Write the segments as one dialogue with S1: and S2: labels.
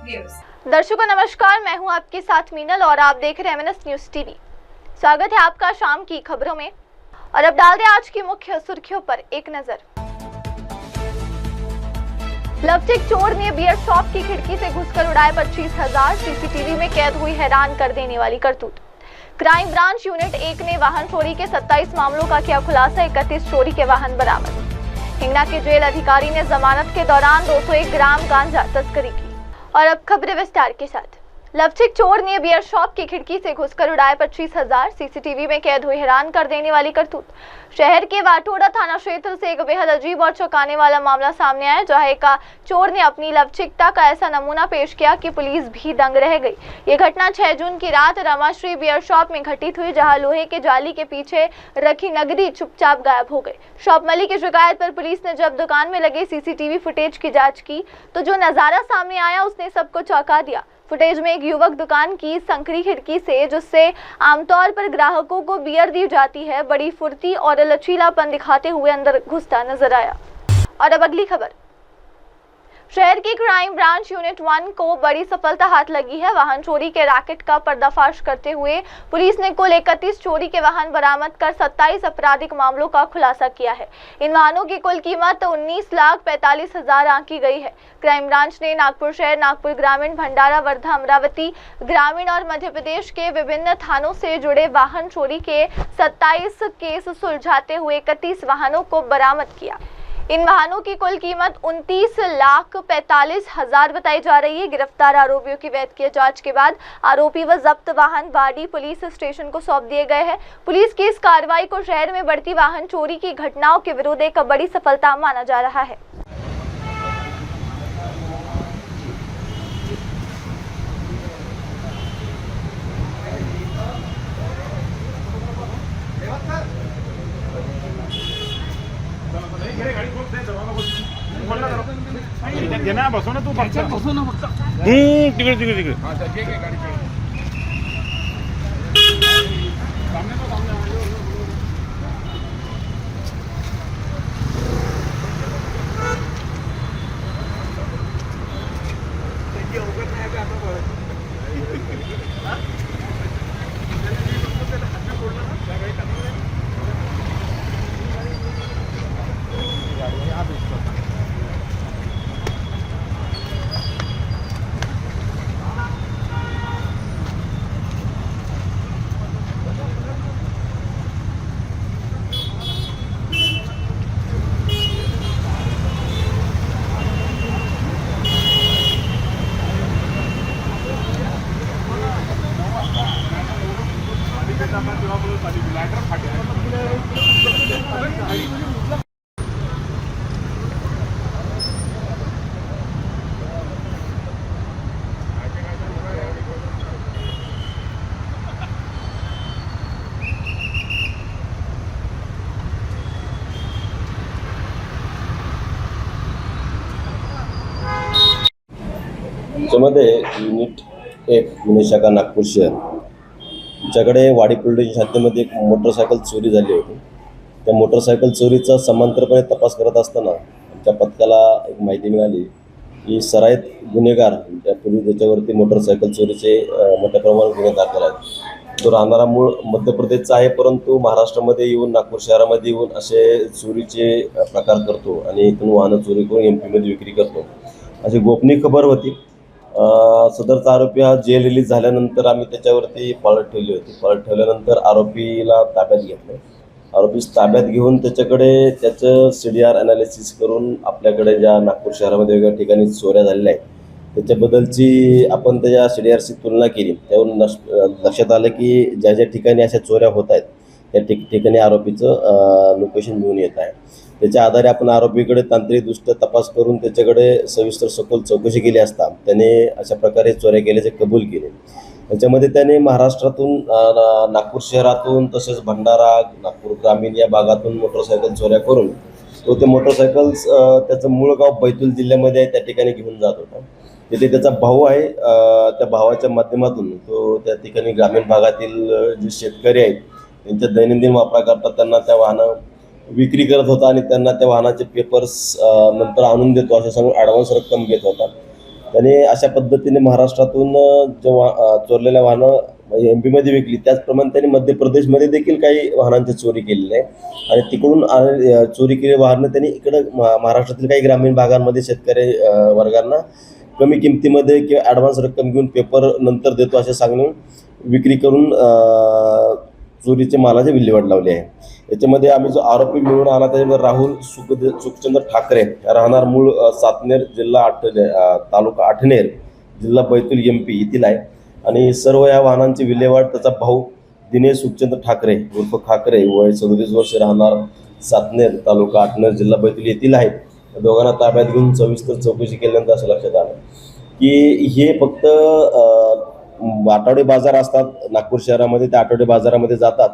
S1: Viewers.
S2: दर्शकों नमस्कार, मैं हूं आपके साथ मीनल और आप देख रहे हैं एमएनएस न्यूज टीवी। स्वागत है आपका शाम की खबरों में और अब डाल दें आज की मुख्य सुर्खियों पर एक नजर। लवचिक चोर ने बियर शॉप की खिड़की से घुसकर उड़ाए 25,000। सीसीटीवी में कैद हुई हैरान कर देने वाली करतूत। क्राइम ब्रांच यूनिट 1 ने वाहन चोरी के 27 मामलों का किया खुलासा। 31 चोरी के वाहन बरामद। हिंगना के जेल अधिकारी ने जमानत के दौरान 201 ग्राम गांजा तस्करी की। और अब खबरें विस्तार के साथ। लवचिक चोर ने बियर शॉप की खिड़की से घुसकर उड़ाए 25,000। सीसीटीवी में कैद हुई हैरान कर देने वाली करतूत। शहर के वाटोड़ा थाना क्षेत्र से एक बेहद अजीब और चौंकाने वाला मामला सामने आया, जहां एक चोर ने अपनी लवचिकता का ऐसा नमूना पेश किया कि पुलिस भी दंग रह गई। ये घटना 6 जून की रात रमाश्री बियर शॉप में घटित हुई, जहां लोहे के जाली के पीछे रखी नगदी चुपचाप गायब हो गई। शॉप मालिक की शिकायत पर पुलिस ने जब दुकान में लगे सीसीटीवी फुटेज की जांच की तो जो नजारा सामने आया उसने सबको चौंका दिया। फुटेज में एक युवक दुकान की संकरी खिड़की से, जिससे आमतौर पर ग्राहकों को बियर दी जाती है, बड़ी फुर्ती और लचीलापन दिखाते हुए अंदर घुसता नजर आया। और अब अगली खबर। शहर की क्राइम ब्रांच यूनिट 1 को बड़ी सफलता हाथ लगी है। वाहन चोरी के रैकेट का पर्दाफाश करते हुए पुलिस ने कुल 31 चोरी के वाहन बरामद कर 27 आपराधिक मामलों का खुलासा किया है। इन वाहनों की कुल कीमत 19,45,000 आंकी गई है। क्राइम ब्रांच ने नागपुर शहर, नागपुर ग्रामीण, भंडारा, वर्धा, अमरावती ग्रामीण और मध्य प्रदेश के विभिन्न थानों से जुड़े वाहन चोरी के 27 केस सुलझाते हुए 31 वाहनों को बरामद किया। इन वाहनों की कुल कीमत 29,45,000 बताई जा रही है। गिरफ्तार आरोपियों की वैद्यकीय जांच के बाद आरोपी व जब्त वाहन बाड़ी पुलिस स्टेशन को सौंप दिए गए हैं। पुलिस की इस कार्रवाई को शहर में बढ़ती वाहन चोरी की घटनाओं के विरुद्ध एक बड़ी सफलता माना जा रहा है।
S3: बसो ना तू बसो ना फक्त तिकडे तिकडे तिकडे
S4: त्यामध्ये युनिट 1 गुन्हे शाखा नागपूर शहर तुमच्याकडे वाडी पोलीस शाखेमध्ये एक मोटरसायकल चोरी झाली होती। त्या मोटरसायकल चोरीचा समांतरपणे तपास करत असताना आमच्या पथकाला एक माहिती मिळाली की सराईत गुन्हेगार त्यापूर्वी त्याच्यावरती मोटरसायकल चोरीचे मोठ्या प्रमाणात गुन्हे दाखल आहेत। तो राहणारा मूळ मध्य प्रदेशचा आहे, परंतु महाराष्ट्रामध्ये येऊन नागपूर शहरामध्ये येऊन असे चोरीचे प्रकार करतो आणि इथून वाहनं चोरी करून एमपीमध्ये विक्री करतो, अशी गोपनीय खबर होती। सदरचा आरोपी हा जेल रिलीज झाल्यानंतर आम्ही त्याच्यावरती पाळत ठेवली होती। पाळत ठेवल्यानंतर आरोपीला ताब्यात घेतलं। आरोपीस ताब्यात घेऊन त्याच्याकडे त्याचं CDR ॲनालिसिस करून आपल्याकडे ज्या नागपूर शहरामध्ये वेगवेगळ्या ठिकाणी चोऱ्या झालेल्या आहेत त्याच्याबद्दलची आपण त्याच्या CDRशी तुलना केली। त्यावरून लक्षात आलं की ज्या ज्या ठिकाणी अशा चोऱ्या होत आहेत त्या ठिकाणी आरोपीचं लोकेशन मिळून येत आहे। त्याच्या आधारे आपण आरोपीकडे तांत्रिकदृष्ट्या तपास करून त्याच्याकडे सविस्तर सखोल चौकशी केली असता त्याने अशा प्रकारे चोऱ्या केल्याचे कबूल केले। त्याच्यामध्ये त्याने महाराष्ट्रातून, नागपूर शहरातून, तसेच भंडारा, नागपूर ग्रामीण या भागातून मोटरसायकल चोऱ्या करून तो ते मोटरसायकल्स त्याचं मूळ गाव बैतूल जिल्ह्यामध्ये आहे त्या ठिकाणी घेऊन जात होता। तिथे त्याचा भाऊ आहे, त्या भावाच्या माध्यमातून तो त्या ठिकाणी ग्रामीण भागातील जे शेतकरी आहेत त्यांच्या दैनंदिन वापराकरता त्यांना त्या वाहनं विक्री करत होता आणि त्यांना त्या वाहनाचे पेपर्स नंतर आणून देतो असं सांगून ॲडव्हान्स रक्कम घेत होता। त्याने अशा पद्धतीने महाराष्ट्रातून जेव्हा चोरलेल्या वाहनं MP मध्ये विकली, त्याचप्रमाणे त्यांनी मध्य प्रदेशमध्ये देखील काही वाहनांची चोरी केलेली आहे आणि तिकडून चोरी केलेली वाहनं त्यांनी इकडं महाराष्ट्रातील काही ग्रामीण भागांमध्ये शेतकरी वर्गांना कमी किमतीमध्ये किंवा ॲडव्हान्स रक्कम घेऊन पेपर नंतर देतो असे सांगून विक्री करून चोरीचे मालाची विल्हेवाट लावली आहे. याच्यामध्ये आम्ही जो आरोपी मिळून आला त्याच्यामध्ये राहुल सुखचंद्र ठाकरे, राहणार मूळ सातनेर, जिल्हा तालुका आठनेर, जिल्हा बैतूल MP येथील आहे आणि सर्व या वाहनांची विल्हेवाट त्याचा भाऊ दिनेश सुखचंद्र ठाकरे उर्फ खाकरे, वय 37 वर्ष, राहणार सातनेर, तालुका आठनेर, जिल्हा बैतूल येथील आहेत. या दोघांना ताब्यात घेऊन सविस्तर चौकशी केल्यानंतर असं लक्षात आलं की हे फक्त आठवडे बाजार असतात नागपूर शहरामध्ये, त्या आठवडे बाजारामध्ये जातात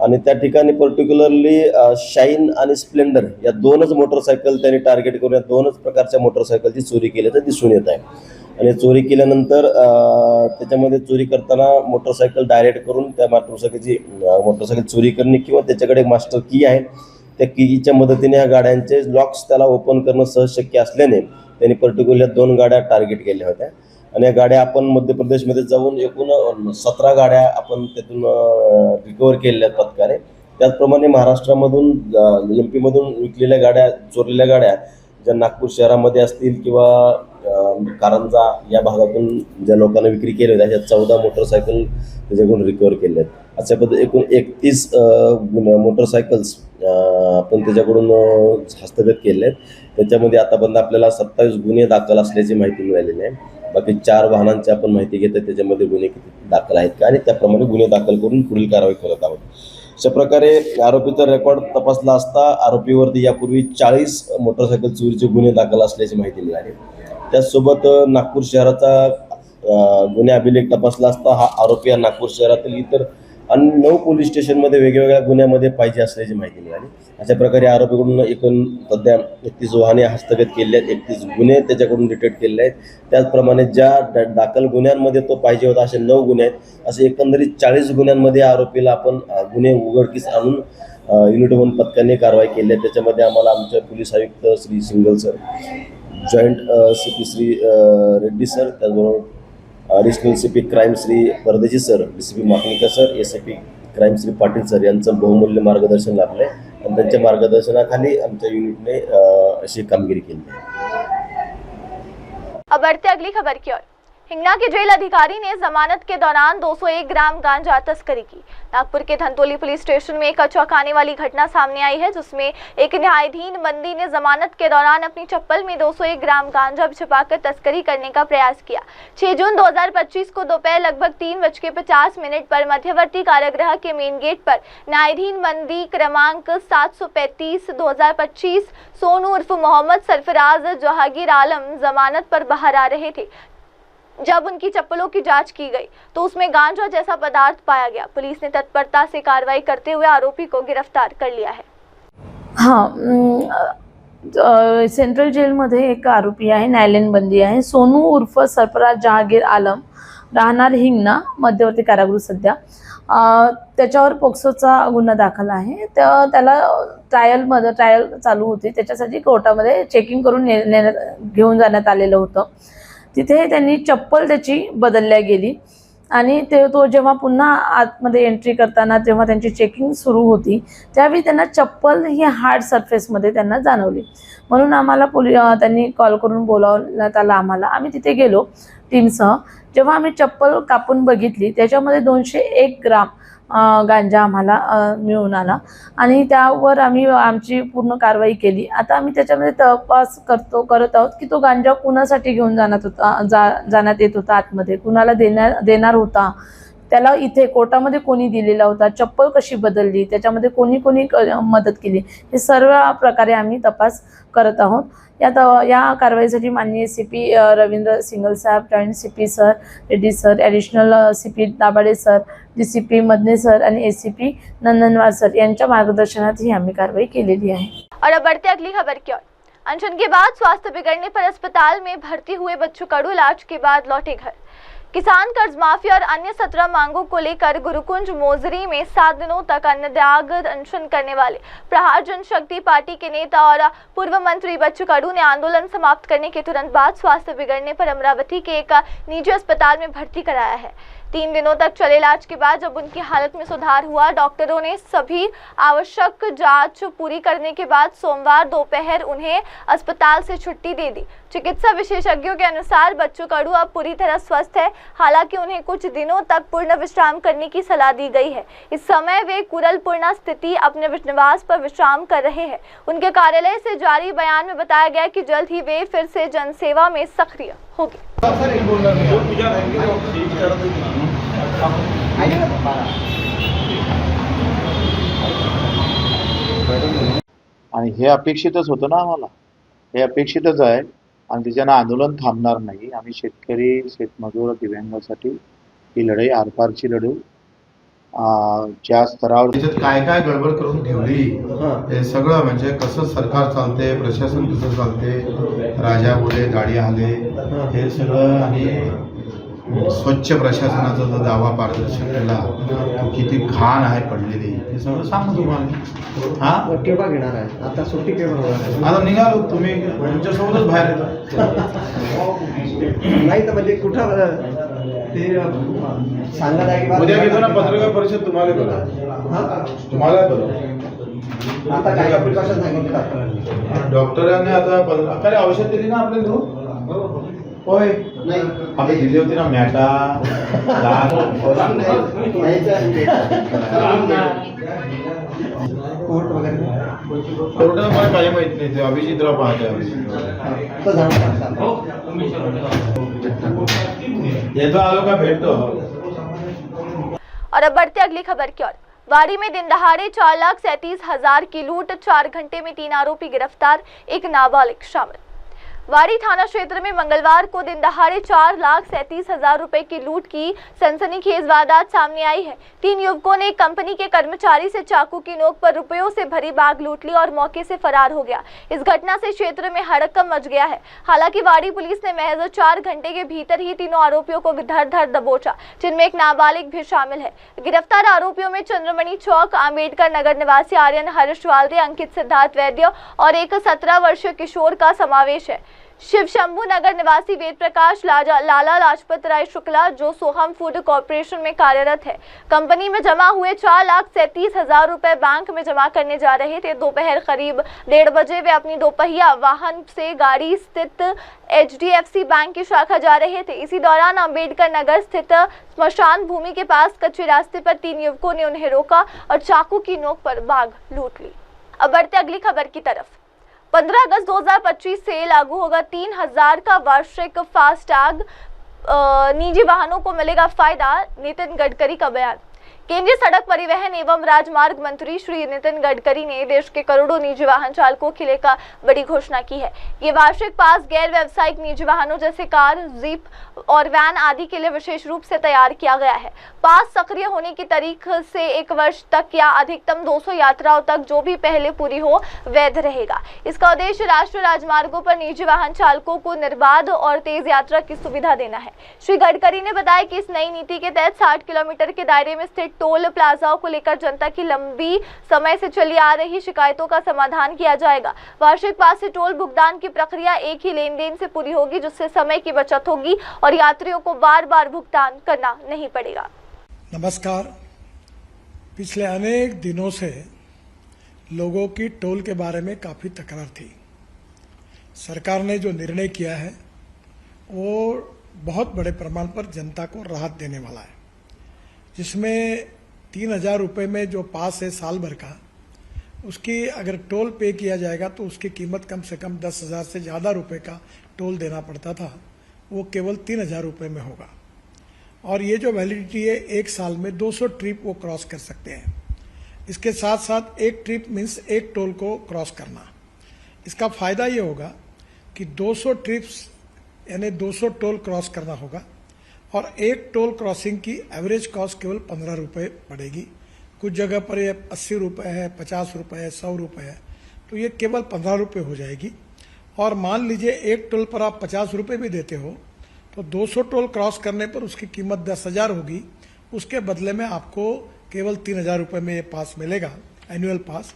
S4: आणि त्या ठिकाणी पर्टिक्युलरली शाईन आणि स्प्लेंडर या दोनच मोटरसायकल त्यांनी टार्गेट करून या दोनच प्रकारच्या मोटरसायकलची चोरी केल्याचं दिसून येत आहे. आणि चोरी केल्यानंतर त्याच्यामध्ये चोरी करताना मोटरसायकल डायरेक्ट करून त्या मोटरसायकल चोरी करणे किंवा त्याच्याकडे मास्टर की आहे, त्या कीच्या मदतीने या गाड्यांचे लॉक्स त्याला ओपन करणं सहज शक्य असल्याने त्यांनी पर्टिक्युलर 2 गाड्या टार्गेट केल्या होत्या आणि या गाड्या आपण मध्य प्रदेशमध्ये जाऊन एकूण 17 गाड्या आपण त्यातून रिकवर केलेल्या आहेत पथकाने. त्याचप्रमाणे महाराष्ट्रामधून MP मधून विकलेल्या गाड्या, चोरलेल्या गाड्या ज्या नागपूर शहरामध्ये असतील किंवा कारंजा या भागातून ज्या लोकांना विक्री केली होती अशा 14 मोटरसायकल त्याच्याकडून रिकवर केल्या आहेत. अशा पद्धतीने एकूण 31 मोटरसायकल्स आपण त्याच्याकडून हस्तगत केले आहेत. त्याच्यामध्ये आतापर्यंत आपल्याला 27 गुन्हे दाखल असल्याची माहिती मिळालेली आहे. बाकी 4 वाहनांची आपण माहिती घेतो त्याच्यामध्ये गुन्हे किती दाखल आहेत का आणि त्याप्रमाणे गुन्हे दाखल करून पुढील कारवाई करत आहोत. अशा प्रकारे आरोपीचा रेकॉर्ड तपासला असता आरोपीवरती यापूर्वी 40 मोटरसायकल चोरीचे गुन्हे दाखल असल्याची माहिती मिळाली. त्याचसोबत नागपूर शहराचा गुन्हे अभिलेख तपासला असता हा आरोपी हा नागपूर शहरातील इतर 9 पोलीस स्टेशनमध्ये वेगवेगळ्या गुन्ह्यामध्ये पाहिजे असल्याची माहिती मिळाली. अशा प्रकारे आरोपीकडून एकूण सध्या 31 वाहने हस्तगत केली आहेत, 31 गुन्हे त्याच्याकडून डिटेक्ट केले आहेत. त्याचप्रमाणे ज्या दाखल गुन्ह्यांमध्ये तो पाहिजे होता असे 9 गुन्हे आहेत. असे एकंदरीत 40 गुन्ह्यांमध्ये आरोपीला आपण गुन्हे उघडकीस आणून युनिट 1 पथकाने कारवाई केली आहे. त्याच्यामध्ये आम्हाला आमचे पोलीस आयुक्त Shri Singal sir, joint CP Shri Reddy sir, त्याचबरोबर additional CP crime Shri Pardeshi sir, DCP Makanikar sir, SIP crime Shri Patil sir यांचं बहुमूल्य मार्गदर्शन लाभलं आहे आणि त्यांच्या मार्गदर्शनाखाली आमच्या युनिटने अशी कामगिरी केली आहे.
S2: अब बढ़ते अगली खबर की ओर। हिंगना के जेल अधिकारी ने जमानत के दौरान 201 ग्राम गांजा तस्करी की। नागपुर के धंतोली पुलिस स्टेशन में एक चौंकाने वाली घटना सामने आई है, जिसमें एक न्यायाधीन बंदी ने जमानत के दौरान अपनी चप्पल में 201 ग्राम गांजा छिपाकर तस्करी करने का प्रयास किया। 6 जून 2025 को दोपहर लगभग 3:50 पर मध्यवर्ती कारागृह के मेन गेट पर न्यायाधीन बंदी क्रमांक 735/2025 सोनू उर्फ मोहम्मद सरफराज जहांगीर आलम जमानत पर बाहर आ रहे थे। जब उनकी चप्पलों की जांच की गई तो उसमें गांजा जैसा पदार्थ पाया गया। पुलिस ने तत्परता से कार्रवाई करते हुए आरोपी को गिरफ्तार कर लिया है।
S1: सेंट्रल जेलमध्ये एक आरोपी आहे, न्यायालयीन बंदी आहे, सोनू उर्फ सरफराज जहांगीर आलम, राहणार हिंगणा, मध्यवर्ती कारागृह सध्या. त्याच्यावर पोक्सोचा गुन्हा दाखल आहे. त्याला ट्रायल चालू होती, त्याच्यासाठी कोर्टामध्ये चेकिंग करून घेऊन जाण्यात आलेलं होतं. तिथे त्यांनी चप्पल त्याची बदलल्या गेली आणि तो जेव्हा पुन्हा आतमध्ये एंट्री करताना जेव्हा त्यांची चेकिंग सुरू होती त्यावेळी त्यांना चप्पल ही हार्ड सरफेसमध्ये त्यांना जाणवली. म्हणून आम्हाला त्यांनी कॉल करून बोलावण्यात आलं आम्हाला. आम्ही तिथे गेलो टीमसह. जेव्हा आम्ही चप्पल कापून बघितली त्याच्यामध्ये 201 ग्राम गांजा आम्हाला मिळून आला आणि त्यावर आम्ही आमची पूर्ण कारवाई केली. आता आम्ही त्याच्यामध्ये तपास करत आहोत की तो गांजा कुणासाठी घेऊन जाण्यात येत होता, आतमध्ये कुणाला देणार होता, त्याला इथे कोर्टामध्ये कोणी दिलेला होता, चप्पल कशी बदलली, त्याच्यामध्ये कोणी मदत केली, हे सर्व प्रकारे आम्ही तपास करत आहोत. या कारवाईसाठी माननीय CP रवींद्र सिंगल साहेब, joint CP sir Reddy sir, additional CP Dabhade sir, DCP Madane sir आणि SCP नंदनवार सर यांच्या मार्गदर्शनात ही आम्ही कारवाई केलेली आहे.
S2: और अब बढ़ते अगली खबर की ओर। अनशन के बाद स्वास्थ्य बिगड़ने पर अस्पताल में भर्ती हुए बच्चों कड़ू इलाज के बाद लौटे घर। किसान कर्ज माफी और अन्य 17 मांगों को लेकर गुरुकुंज मोजरी में 7 दिनों तक अन्नत्याग अनशन करने वाले प्रहार जनशक्ति पार्टी के नेता और पूर्व मंत्री बच्चू कडू ने आंदोलन समाप्त करने के तुरंत बाद स्वास्थ्य बिगड़ने पर अमरावती के एक निजी अस्पताल में भर्ती कराया है। 3 दिनों तक चले इलाज के बाद जब उनकी हालत में सुधार हुआ, डॉक्टरों ने सभी आवश्यक जांच पूरी करने के बाद सोमवार दोपहर उन्हें अस्पताल से छुट्टी दे दी। चिकित्सा विशेषज्ञों के अनुसार बच्चू कडू अब पूरी तरह स्वस्थ है। हालांकि उन्हें कुछ दिनों तक पूर्ण विश्राम करने की सलाह दी गई है। इस समय वे कुरलपूर्णा स्थिति अपने निवास पर विश्राम कर रहे हैं। उनके कार्यालय से जारी बयान में बताया गया कि जल्द ही वे फिर से जनसेवा में सक्रिय होंगे।
S5: आणि हे अपेक्षितच होतं ना आम्हाला, हे अपेक्षितच आहे आणि त्याच्यानं आंदोलन थांबणार नाही। आम्ही शेतकरी, शेतमजूर, दिव्यांगासाठी ही लढाई आरपारची लढू। ज्या स्तरावर
S6: त्याच्यात काय काय गडबड करून ठेवली हे सगळं, म्हणजे कसं सरकार चालते, प्रशासन कसं चालते, राजा बोले गाडी आले, हे सगळं आणि स्वच्छ प्रशासनाचा जो दावा पारदर्शक केला तो किती घाण आहे पडलेली हे सगळं सांगू तुम्हाला। हा
S7: केव्हा घेणार आहे आता सुट्टी केव्हा होणार आहे?
S6: आता निघालो, तुम्ही तुमच्यासोबतच बाहेर येतो
S7: नाही तर म्हणजे कुठं ते सांगत आहे की
S6: उद्या घेतो ना पत्रकार परिषद, तुम्हाला बोला, तुम्हाला बोला।
S7: आता काय कसं सांगितलं
S6: डॉक्टरांनी आता काय औषध दिली ना आपल्याला? होय,
S7: नाही
S6: आपली दिली होती ना मॅटा
S7: कोर्ट वगैरे
S6: कोर्ट मला काही माहित नाही, ते अभिजितराव पाहते। येतो आलो का भेटतो।
S2: और अब बढ़ते अगली खबर की ओर। वाड़ी में दिन दहाड़े 4,37,000 की लूट, 4 घंटे में 3 आरोपी गिरफ्तार, एक नाबालिग शामिल। वाड़ी थाना क्षेत्र में मंगलवार को दिन दहाड़े 4,37,000 रुपए की लूट की सनसनीखेज वारदात सामने आई है। 3 युवकों ने एक कंपनी के कर्मचारी से चाकू की नोक पर रुपयों से भरी बैग लूट ली और मौके से फरार हो गया। इस घटना से क्षेत्र में हड़कंप मच गया है। हालांकि वाड़ी पुलिस ने महज 4 घंटे के भीतर ही तीनों आरोपियों को धर दबोचा, जिनमें एक नाबालिग भी शामिल है। गिरफ्तार आरोपियों में चंद्रमणि चौक, आंबेडकर नगर निवासी आर्यन हर्ष वाल्दे, अंकित सिद्धार्थ वैद्य और एक 17 वर्षीय किशोर का समावेश है। शिव शंभू नगर निवासी वेद प्रकाश, लाला लाजपत राय शुक्ला, जो सोहम फूड कॉर्पोरेशन में कार्यरत है, कंपनी में जमा हुए 4,37,000 रुपए बैंक में जमा करने जा रहे थे। दोपहर करीब 1:30 बजे वे अपनी दोपहिया वाहन से गाड़ी स्थित HDFC बैंक की शाखा जा रहे थे। इसी दौरान अंबेडकर नगर स्थित स्मशान भूमि के पास कच्चे रास्ते पर 3 युवकों ने उन्हें रोका और चाकू की नोक पर बैग लूट ली। अब बढ़ते अगली खबर की तरफ। 15 अगस्त 2025 से लागू होगा 3,000 का वार्षिक फास्टैग, निजी वाहनों को मिलेगा फायदा, नितिन गडकरी का बयान। केंद्रीय सड़क परिवहन एवं राजमार्ग मंत्री श्री नितिन गडकरी ने देश के करोड़ों निजी वाहन चालकों के लिए बड़ी घोषणा की है। ये वार्षिक पास गैर व्यावसायिक निजी वाहनों जैसे कार, जीप और वैन आदि के लिए विशेष रूप से तैयार किया गया है। पास सक्रिय होने की तारीख से 1 वर्ष तक या अधिकतम 200 यात्राओं तक जो भी पहले पूरी हो वैध रहेगा। इसका उद्देश्य राष्ट्रीय राजमार्गों पर निजी वाहन चालकों को निर्बाध और तेज यात्रा की सुविधा देना है। श्री गडकरी ने बताया कि इस नई नीति के तहत 60 किलोमीटर के दायरे में स्थित टोल प्लाजाओं को लेकर जनता की लंबी समय से चली आ रही शिकायतों का समाधान किया जाएगा। वार्षिक पास से टोल भुगतान की प्रक्रिया एक ही लेन देन से पूरी होगी, जिससे समय की बचत होगी और यात्रियों को बार बार भुगतान करना नहीं पड़ेगा।
S8: नमस्कार। पिछले अनेक दिनों से लोगों की टोल के बारे में काफ़ी तकरार थी। सरकार ने जो निर्णय किया है वो बहुत बड़े प्रमाण पर जनता को राहत देने वाला है, जिसमें 3,000 रुपये में जो पास है साल भर का, उसकी अगर टोल पे किया जाएगा तो उसकी कीमत कम से कम 10,000 से ज़्यादा रुपए का टोल देना पड़ता था, वो केवल 3,000 रुपये में होगा। और ये जो वैलिडिटी है 1 साल में 200 ट्रिप वो क्रॉस कर सकते हैं। इसके साथ साथ 1 ट्रिप मीन्स 1 टोल को क्रॉस करना। इसका फ़ायदा ये होगा कि 200 ट्रिप्स यानी 200 टोल क्रॉस करना होगा और 1 टोल क्रॉसिंग की एवरेज कॉस्ट केवल 15 रुपये पड़ेगी। कुछ जगह पर ये 80 रुपये है, 50 रुपये है, 100 रुपये है, तो ये केवल 15 रुपये हो जाएगी। और मान लीजिए 1 टोल पर आप 50 रुपये भी देते हो तो 200 टोल क्रॉस करने पर उसकी कीमत 10,000 होगी, उसके बदले में आपको केवल 3,000 रुपये में ये पास मिलेगा, एनुअल पास,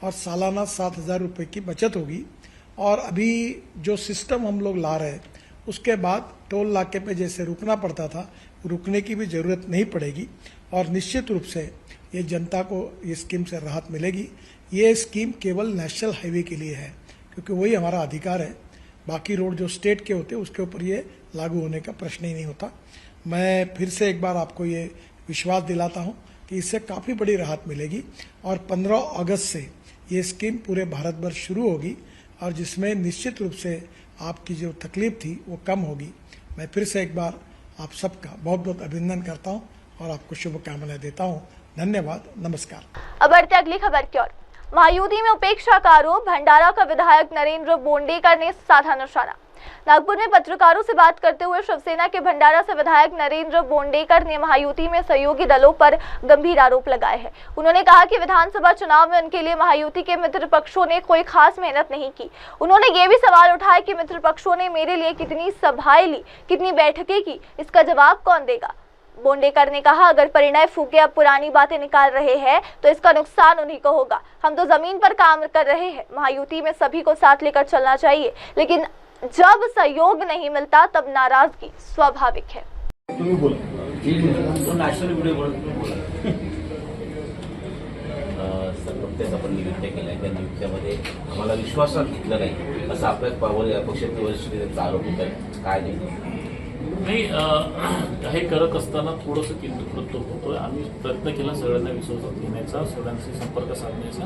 S8: और सालाना 7,000 रुपये की बचत होगी। और अभी जो सिस्टम हम लोग ला रहे हैं उसके बाद टोल नाके पे जैसे रुकना पड़ता था, रुकने की भी जरूरत नहीं पड़ेगी और निश्चित रूप से ये जनता को ये स्कीम से राहत मिलेगी। ये स्कीम केवल नेशनल हाईवे के लिए है क्योंकि वही हमारा अधिकार है। बाकी रोड जो स्टेट के होते हैं उसके ऊपर ये लागू होने का प्रश्न ही नहीं होता। मैं फिर से एक बार आपको ये विश्वास दिलाता हूँ कि इससे काफ़ी बड़ी राहत मिलेगी और 15 अगस्त से ये स्कीम पूरे भारत भर शुरू होगी और जिसमें निश्चित रूप से आपकी जो तकलीफ थी वो कम होगी। मैं फिर से एक बार आप सबका बहुत बहुत अभिनंदन करता हूँ और आपको शुभकामनाएं देता हूँ। धन्यवाद, नमस्कार।
S2: अब बढ़ते अगली खबर की ओर। महायुति में उपेक्षा का आरोप, भंडारा का विधायक नरेंद्र बोंडेकर ने साधा निशाना। नागपुर में पत्रकारों से बात करते हुए शिवसेना के भंडारा से विधायक नरेंद्र बोंडेकर ने महायुति में सहयोगी दलों पर गंभीर आरोप लगाए हैं। उन्होंने कहा कि विधानसभा चुनाव में उनके लिए महायुति के मित्र पक्षों ने कोई खास मेहनत नहीं की। उन्होंने ये भी सवाल उठाया कि मित्र पक्षों ने मेरे लिए कितनी सभाएं ली, कितनी बैठकें की, इसका जवाब कौन देगा। बोंडेकर ने कहा, अगर परिणय फूके अब पुरानी बातें निकाल रहे हैं तो इसका नुकसान उन्हीं को होगा। हम तो जमीन पर काम कर रहे हैं। महायुति में सभी को साथ लेकर चलना चाहिए, लेकिन जब सहयोग नहीं मिलता तब नाराजगी स्वाभाविक है।
S9: सर, नुकतेच आपण नियुक्त्या केल्या, त्या नियुक्त्यामध्ये आम्हाला विश्वासात घेतलं नाही असं आपल्या पक्षाचे वरिष्ठ नेत्यांचा आरोप होत आहे, काय नाही
S10: हे करत असताना थोडंसं किंतु होतोय। आम्ही प्रयत्न केला सगळ्यांना विश्वासात घेण्याचा, सगळ्यांशी संपर्क साधण्याचा।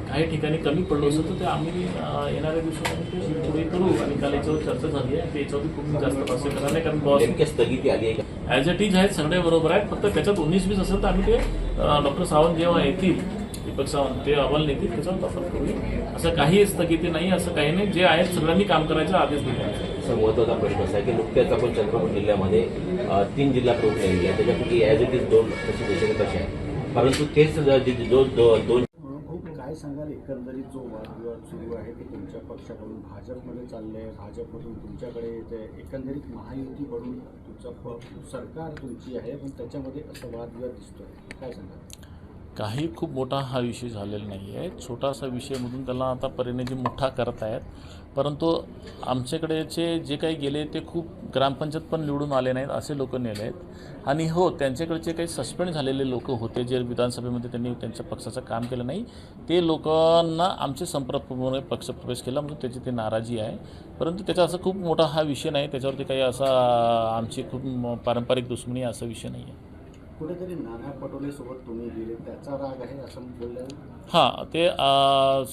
S10: काही ठिकाणी कमी पडलो असं तर ते आम्ही येणाऱ्या दिवसामध्ये ते पुढे करू आणि काल याच्यावर चर्चा झाली आहे, याच्यावरती खूप जास्त पास करणार नाही कारण बॉस
S9: स्थगिती आली आहे का?
S10: ॲज इट इज आहेत, सगळे बरोबर आहेत। फक्त त्याच्यात 19-20 असेल तर आम्ही ते डॉक्टर सावंत जेव्हा येतील, दीपक सावंत ते अहवाल नेतील त्याच्यावर तपास करूया। असं काही स्थगिती नाही, असं काही नाही। जे आहेत सगळ्यांनी काम करायचा आदेश दिले आहेत।
S9: सर, महत्त्वाचा प्रश्न असा आहे की नुकत्याच आपण चंद्रपूर जिल्ह्यामध्ये 3 जिल्हा प्रमुख नेमले आहेत, त्याच्यापैकी ॲज इट इज 2 तशी देशाचे कसे आहे, परंतु तेच जो 2
S7: काय सांगाल, एकंदरीत जो वादविवाद सुरू आहे ते तुमच्या पक्षाकडून भाजपमध्ये चाललंय, भाजपमधून तुमच्याकडे येते, एकंदरीत महायुतीकडून तुमचं सरकार तुमची आहे पण त्याच्यामध्ये असं वादविवाद दिसतोय, काय सांगाल?
S10: काही खूप मोठा हा विषय झालेला नाही आहे। छोटासा विषयमधून त्याला आता परिणिती मोठा करत आहेत, परंतु आमच्याकडेचे जे काही गेले ते खूप ग्रामपंचायत पण निवडून आले नाहीत असे लोक नेले आहेत। आणि हो, त्यांच्याकडचे काही सस्पेंड झालेले लोक होते जे विधानसभेमध्ये त्यांनी त्यांच्या पक्षाचं काम केलं नाही, ते लोकांना आमचे संपर्कप्रमुख पक्षप्रवेश केला म्हणून त्याची ते नाराजी आहे। परंतु त्याचा असं खूप मोठा हा विषय नाही, त्याच्यावरती काही असा आमची खूप पारंपरिक दुश्मनी असा विषय नाही आहे।
S7: कुठेतरी नाना पटोलेसोबत तुम्ही गेले, त्याचा राग आहे असं बोललं?
S10: हां, ते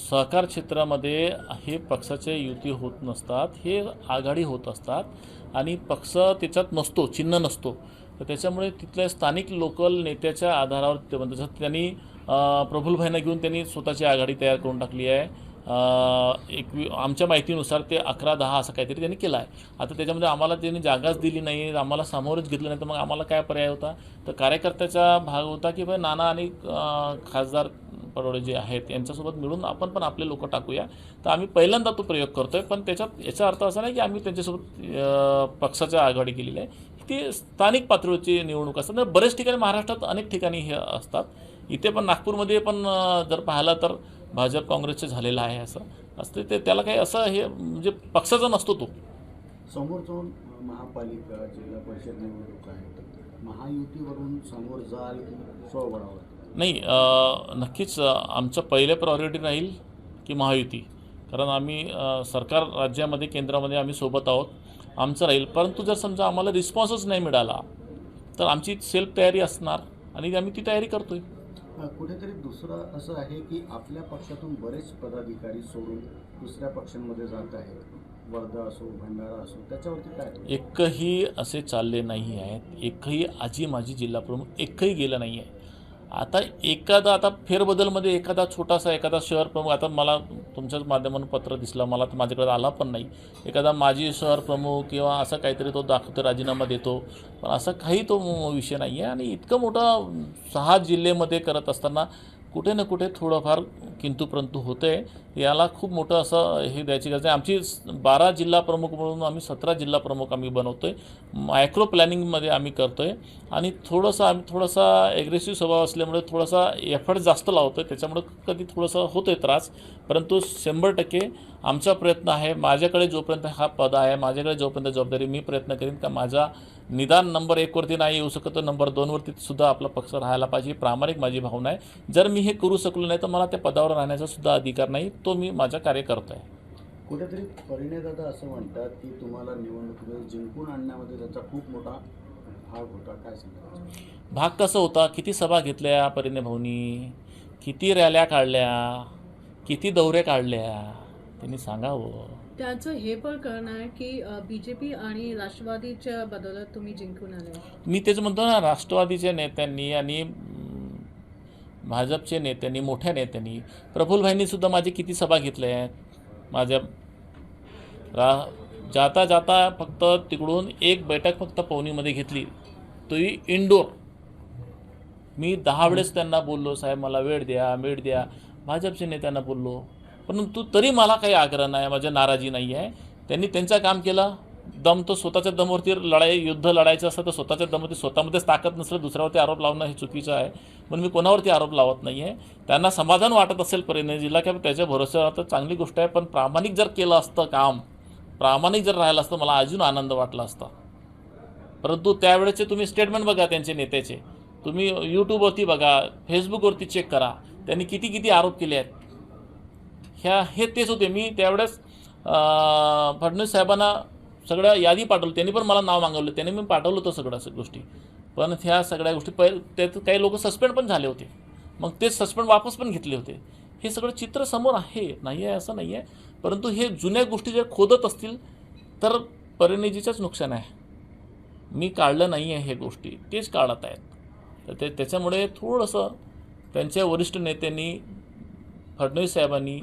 S10: सहकार क्षेत्रामध्ये हे पक्षाचे युती होत नसतात, हे आघाडी होत असतात आणि पक्ष त्याच्यात नसतो, चिन्ह नसतो। तर त्याच्यामुळे तिथल्या स्थानिक लोकल नेत्याच्या आधारावर ते म्हणतात, त्यांनी प्रफुल्लभाईंना घेऊन त्यांनी स्वतःची आघाडी तयार करून टाकली आहे। आमच्या माहितीनुसार ते 11-10 असं काहीतरी त्यांनी केलं आहे। आता त्याच्यामध्ये आम्हाला त्यांनी जागाच दिली नाही, आम्हाला सामोरच घेतलं नाही, तर मग आम्हाला काय पर्याय होता? तर कार्यकर्त्याचा भाग होता की भाई नाना आणि खासदार पडोळे जे आहेत यांच्यासोबत मिळून आपण पण आपले लोक टाकूया। तर आम्ही पहिल्यांदा तो प्रयोग करतोय, पण त्याच्यात याचा अर्थ असा नाही की आम्ही त्यांच्यासोबत पक्षाच्या आघाडी केलेली आहे। ती स्थानिक पातळीवरची निवडणूक असतात, बरेच ठिकाणी महाराष्ट्रात अनेक ठिकाणी हे असतात। इथे पण नागपूरमध्ये पण जर पाहिलं तर भाजप काँग्रेसचे झालेलं आहे असं असते, ते त्याला काही असं हे म्हणजे पक्षाचा नसतो तो।
S7: समोर जाऊन महापालिका जिल्हा परिषद निवडणूक आहे, महायुतीवरून समोर जाल की स्वबळावर?
S10: नाही, नक्कीच आमचं पहिलं प्रायोरिटी राहील की महायुती, कारण आम्ही सरकार राज्यामध्ये केंद्रामध्ये आम्ही सोबत आहोत, आमचं राहील। परंतु जर समजा आम्हाला रिस्पॉन्सच नाही मिळाला तर आमची सेल्फ तयारी असणार आणि आम्ही ती तयारी करतोय।
S7: कुठेतरी दुसरं असं आहे की आपल्या पक्षातून बरेच पदाधिकारी सोडून दुसऱ्या पक्षांमध्ये जात आहे, वर्धा असो भंडारा असो, त्याच्यावरती काय?
S10: एकही असे चालले नाही आहेत, एकही आजी माजी जिल्हा प्रमुख एकही गेलं नाही आहे। आता आता फेरबदलमध्ये एखादा छोटासा एखादा शहर प्रमुख, आता मला तुमच्याच माध्यमातून पत्र दिसलं, मला तर माझ्याकडे आला पण नाही, एखादा माजी शहर प्रमुख किंवा असं काहीतरी तो दाखवतो, राजीनामा देतो, पण असं काही तो विषय नाही आहे। आणि इतकं मोठं 6 जिल्ह्यामध्ये करत असताना कुठे ना कुठे थोडंफार किंतु परंतु होतं आहे. याला खूप मोठं असं हे द्यायची गरज आहे. आमची 12 जिल्हा प्रमुख म्हणून आम्ही 17 जिल्हा प्रमुख आम्ही बनवतो आहे. मायक्रो प्लॅनिंगमध्ये आम्ही करतो आहे आणि आम्ही थोडासा ॲग्रेसिव्ह स्वभाव असल्यामुळे थोडासा एफर्ट जास्त लावतो आहे. त्याच्यामुळे कधी थोडंसं होतो आहे त्रास, परंतु 100% आमचा प्रयत्न आहे. माझ्याकडे जोपर्यंत हा पद आहे, माझ्याकडे जोपर्यंत जबाबदारी, मी प्रयत्न करीन का माझा निदान नंबर 1 वरती नाही येऊ शकत तर नंबर 2 वरती सुद्धा आपला पक्ष राहायला पाहिजे. प्रामाणिक माझी भावना आहे. जर मी हे करू शकलो नाही तर मला त्या पदावर राहण्याचा सुद्धा अधिकार नाही. तो मी माझा कार्य करतो आहे.
S7: कुठेतरी परिणय दादा असं म्हणतात की तुम्हाला निवडणुकीमध्ये जिंकून आणण्यामध्ये त्याचा खूप मोठा भाग होता, काय सांगता?
S10: भाग कसं होता, किती सभा घेतल्या परिणय भाऊनी, किती रॅल्या काढल्या, किती दौरे काढल्या, त्यांनी सांगावं.
S11: त्याचं हे पण कळणार आहे की बीजेपी आणि राष्ट्रवादीच्या बदल्यात तुम्ही जिंकून आले.
S10: मी तेच म्हणतो ना, राष्ट्रवादीच्या नेत्यांनी आणि भाजपचे नेत्यांनी, मोठ्या नेत्यांनी, प्रफुल्लभाईंनी सुद्धा माझी किती सभा घेतल्या आहेत. माझ्या जाता जाता फक्त तिकडून एक बैठक फक्त पवनीमध्ये घेतली, तोही इंडोर. मी 10 वेळेस त्यांना बोललो, साहेब मला वेळ द्या. भाजपच्या नेत्यांना बोललो, परंतु तरी मला काही आग्रह नाही, माझ्या नाराजी नाही आहे. त्यांनी त्यांचं काम केलं. दम तो स्वतःच्या दमवरती युद्ध लढायचं असतं तर स्वतःच्या दमवरती, स्वतःमध्येच ताकद नसलं दुसऱ्यावरती आरोप लावणं हे चुकीचं आहे. पण मी कोणावरती आरोप लावत नाही आहे. त्यांना समाधान वाटत असेल परिणयजीला की त्याच्या भरोश्यावर तर चांगली गोष्ट आहे, पण प्रामाणिक जर केलं असतं काम, प्रामाणिक जर राहिलं असतं मला अजून आनंद वाटला असता. परंतु त्यावेळेचे तुम्ही स्टेटमेंट बघा त्यांचे नेत्याचे, तुम्ही यूट्यूबवरती बघा, फेसबुकवरती चेक करा, त्यांनी किती आरोप केले आहेत. हे तेच होते. मी त्यावेळेस फडणवीस साहेबांना सगळ्या यादी पाठवली, त्यांनी पण मला नाव मागवलं, त्यांनी मी पाठवलं होतं सगळ्या गोष्टी. पण ह्या सगळ्या गोष्टी त्यात काही लोक सस्पेंड पण झाले होते, मग ते सस्पेंड वापस पण घेतले होते. हे सगळं चित्र समोर आहे, नाही आहे असं नाही आहे. परंतु हे जुन्या गोष्टी जर खोदत असतील तर परिणयजीचंच नुकसान आहे. मी काढलं नाही आहे हे गोष्टी, तेच काढत आहेत. तर त्याच्यामुळे थोडंसं त्यांच्या वरिष्ठ नेत्यांनी, फडणवीस साहेबांनी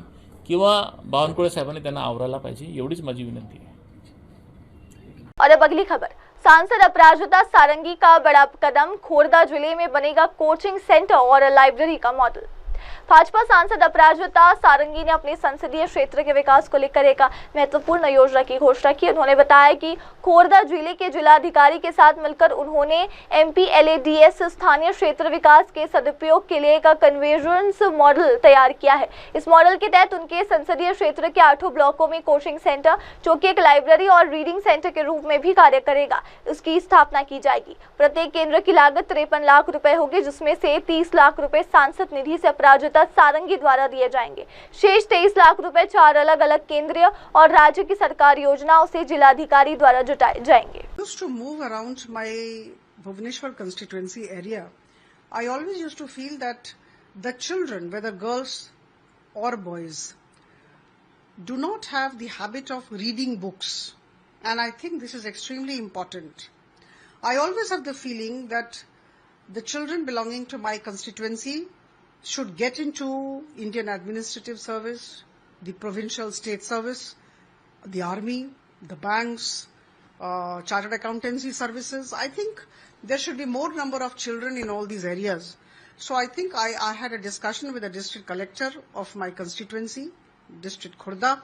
S10: किंवा बावनकुळे साहेबांनी त्यांना आवरायला पाहिजे, एवढीच माझी विनंती आहे.
S2: और अब अगली खबर, सांसद अपराजिता सारंगी का बड़ा कदम, खोरदा जिले में बनेगा कोचिंग सेंटर और लाइब्रेरी का मॉडल। भाजपा सांसद अपराजिता सारंगी ने अपने संसदीय क्षेत्र के विकास को लेकर एक महत्वपूर्ण योजना की घोषणा की। उन्होंने बताया कि खोरदा जिले के जिलाधिकारी के साथ मिलकर उन्होंने MPLADS स्थानीय क्षेत्र विकास के सदुपयोग के लिए एक कन्वर्जेंस मॉडल तैयार किया है। इस मॉडल के तहत उनके संसदीय क्षेत्र के 8 ब्लॉकों में कोचिंग सेंटर, जो कि एक लाइब्रेरी और रीडिंग सेंटर के रूप में भी कार्य करेगा, उसकी स्थापना की जाएगी। प्रत्येक केंद्र की लागत 53 लाख रुपए होगी, जिसमें से 30 लाख रुपए सांसद निधि से अपराजिता सारंगी द्वारा दिए जाएंगे। शेष 23 लाख रुपए 4 अलग अलग केंद्रीय और राज्य की सरकार योजनाओं से जिलाधिकारी द्वारा जुटाए जाएंगे।
S12: Used to move around my Bhubaneswar constituency area, I always used to feel that the children, whether girls or boys, do not have the habit of reading books, and I think this is extremely important. I always have the feeling that the children belonging to my constituency should get into Indian Administrative Service, the Provincial State Service, the Army, the banks, Chartered Accountancy Services. I think there should be more number of children in all these areas. So I think I had a discussion with the District Collector of my constituency, District Khurda,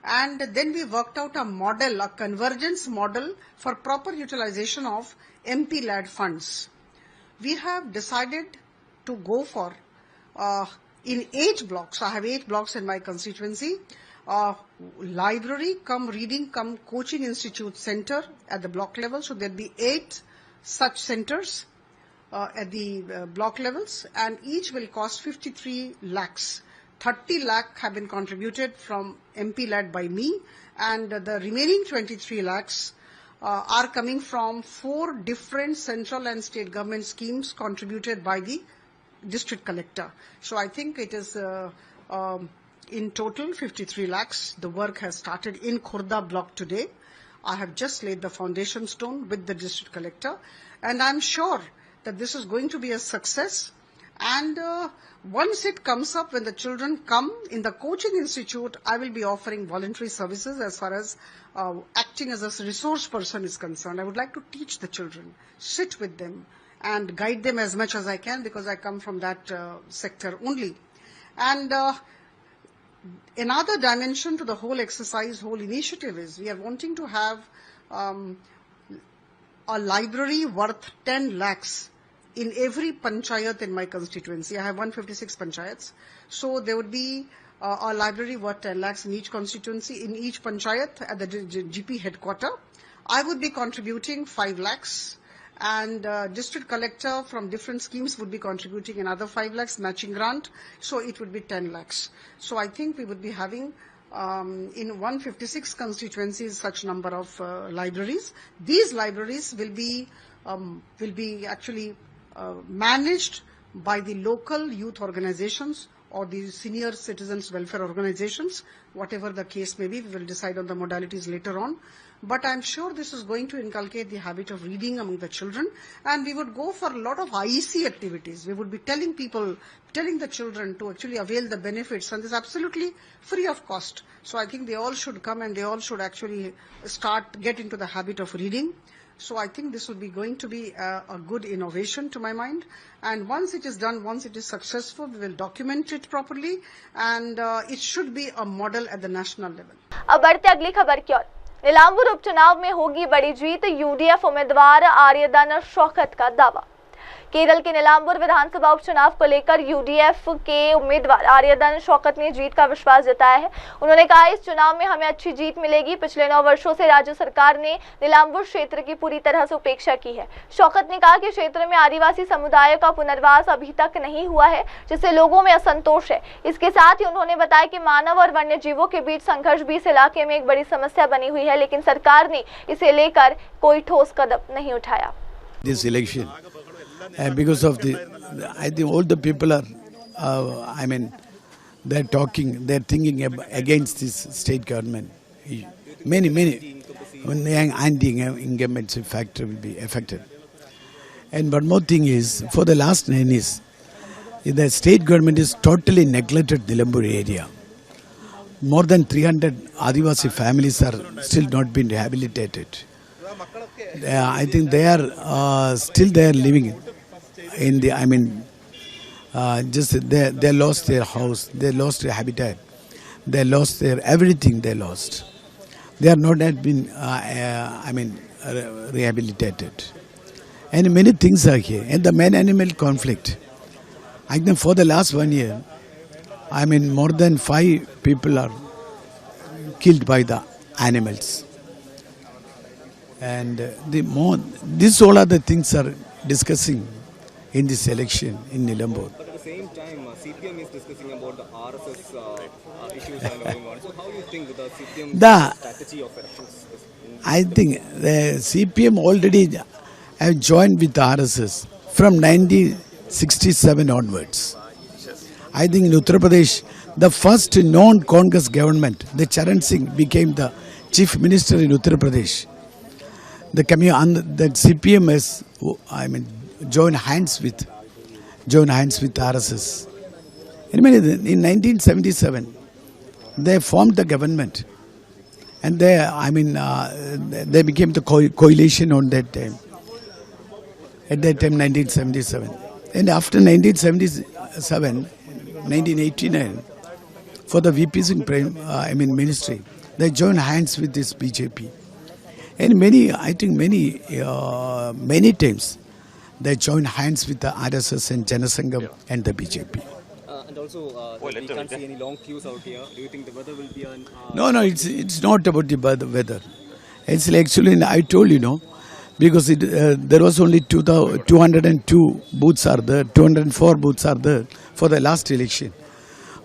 S12: and then we worked out a model, a convergence model for proper utilization of MPLAD funds. We have decided to go for in 8 blocks, I have 8 blocks in my constituency, library cum reading cum coaching institute center at the block level. So there'll be 8 such centers at the block levels, and each will cost 53 lakhs. 30 lakh have been contributed from MP-led by me, and the remaining 23 lakhs are coming from 4 different central and state government schemes contributed by the district collector. So I think it is in total 53 lakhs. The work has started in Khurda block today. I have just laid the foundation stone with the district collector, and I'm sure that this is going to be a success. And once it comes up, when the children come in the coaching institute, I will be offering voluntary services as far as acting as a resource person is concerned. I would like to teach the children, sit with them, and guide them as much as I can, because I come from that sector only. And another dimension to the whole exercise, whole initiative is we are wanting to have a library worth 10 lakhs in every panchayat in my constituency. I have 156 panchayats. So there would be a library worth 10 lakhs in each constituency, in each panchayat at the GP headquarter. I would be contributing 5 lakhs, and district collector from different schemes would be contributing another 5 lakhs matching grant. So it would be 10 lakhs. So I think we would be having in 156 constituencies such number of libraries. These libraries will be actually managed by the local youth organizations or the senior citizens welfare organizations, whatever the case may be. We will decide on the modalities later on. But I'm sure this is going to inculcate the habit of reading among the children, and we would go for a lot of IEC activities. We would be telling the children to actually avail the benefits, and this is absolutely free of cost. So I think they all should come and they all should actually get into the habit of reading. So I think this would be going to be a good innovation to my mind. And once it is done, once it is successful, we will document it properly, and it should be a model at the national level.
S2: अब बढ़ते अगली खबर की ओर। नीलांबूर उपचुनाव में होगी बड़ी जीत, UDF उम्मीदवार आर्यधन शौकत का दावा। केरल के नीलांबूर विधानसभा उपचुनाव को लेकर यूडीएफ के उम्मीदवार आर्यधन शौकत ने जीत का विश्वास जताया है। उन्होंने कहा, इस चुनाव में हमें अच्छी जीत मिलेगी। पिछले 9 वर्षों से राज्य सरकार ने नीलांबूर क्षेत्र की पूरी तरह से उपेक्षा की है। शौकत ने कहा कि क्षेत्र में आदिवासी समुदायों का पुनर्वास अभी तक नहीं हुआ है, जिससे लोगों में असंतोष है। इसके साथ ही उन्होंने बताया कि मानव और वन्य जीवों के बीच संघर्ष भी इस इलाके में एक बड़ी समस्या बनी हुई है, लेकिन सरकार ने इसे लेकर कोई ठोस कदम नहीं उठाया।
S13: This election, because of I think all the people are, they're thinking against this state government. Many anti-incumbents factor will be affected. And one more thing is, for the last 9 years, the state government is totally neglected Nilambur area. More than 300 Adivasi families are still not been rehabilitated. I think they are still there living in the, they lost their house, they lost their habitat, they lost their everything, they lost. They are not yet been, rehabilitated. And many things are here. And the man-animal conflict, I think for the last 1 year, more than 5 people are killed by the animals. And these all are the things are discussing in this election in Nilambur.
S14: But at the same time, CPM is discussing about the RSS issues that are going on. So how do you think the CPM strategy of elections?
S13: I think the CPM already have joined with the RSS from 1967 onwards. I think in Uttar Pradesh, the first non-Congress government, the Charan Singh became the chief minister in Uttar Pradesh. The CPM has, joined hands with RSS. In 1977, they formed the government, and they became the coalition on that time. At that time, 1977, and after 1977, 1989, for the VP Singh ministry, they joined hands with this BJP. And many times they join hands with the RSS and Janasangam and the BJP.
S14: And also, we can't see any long queues out here. Do you think the weather will be
S13: No, it's not about the weather. It's actually, I told you, because there was only 202 booths are there, 204 booths are there for the last election.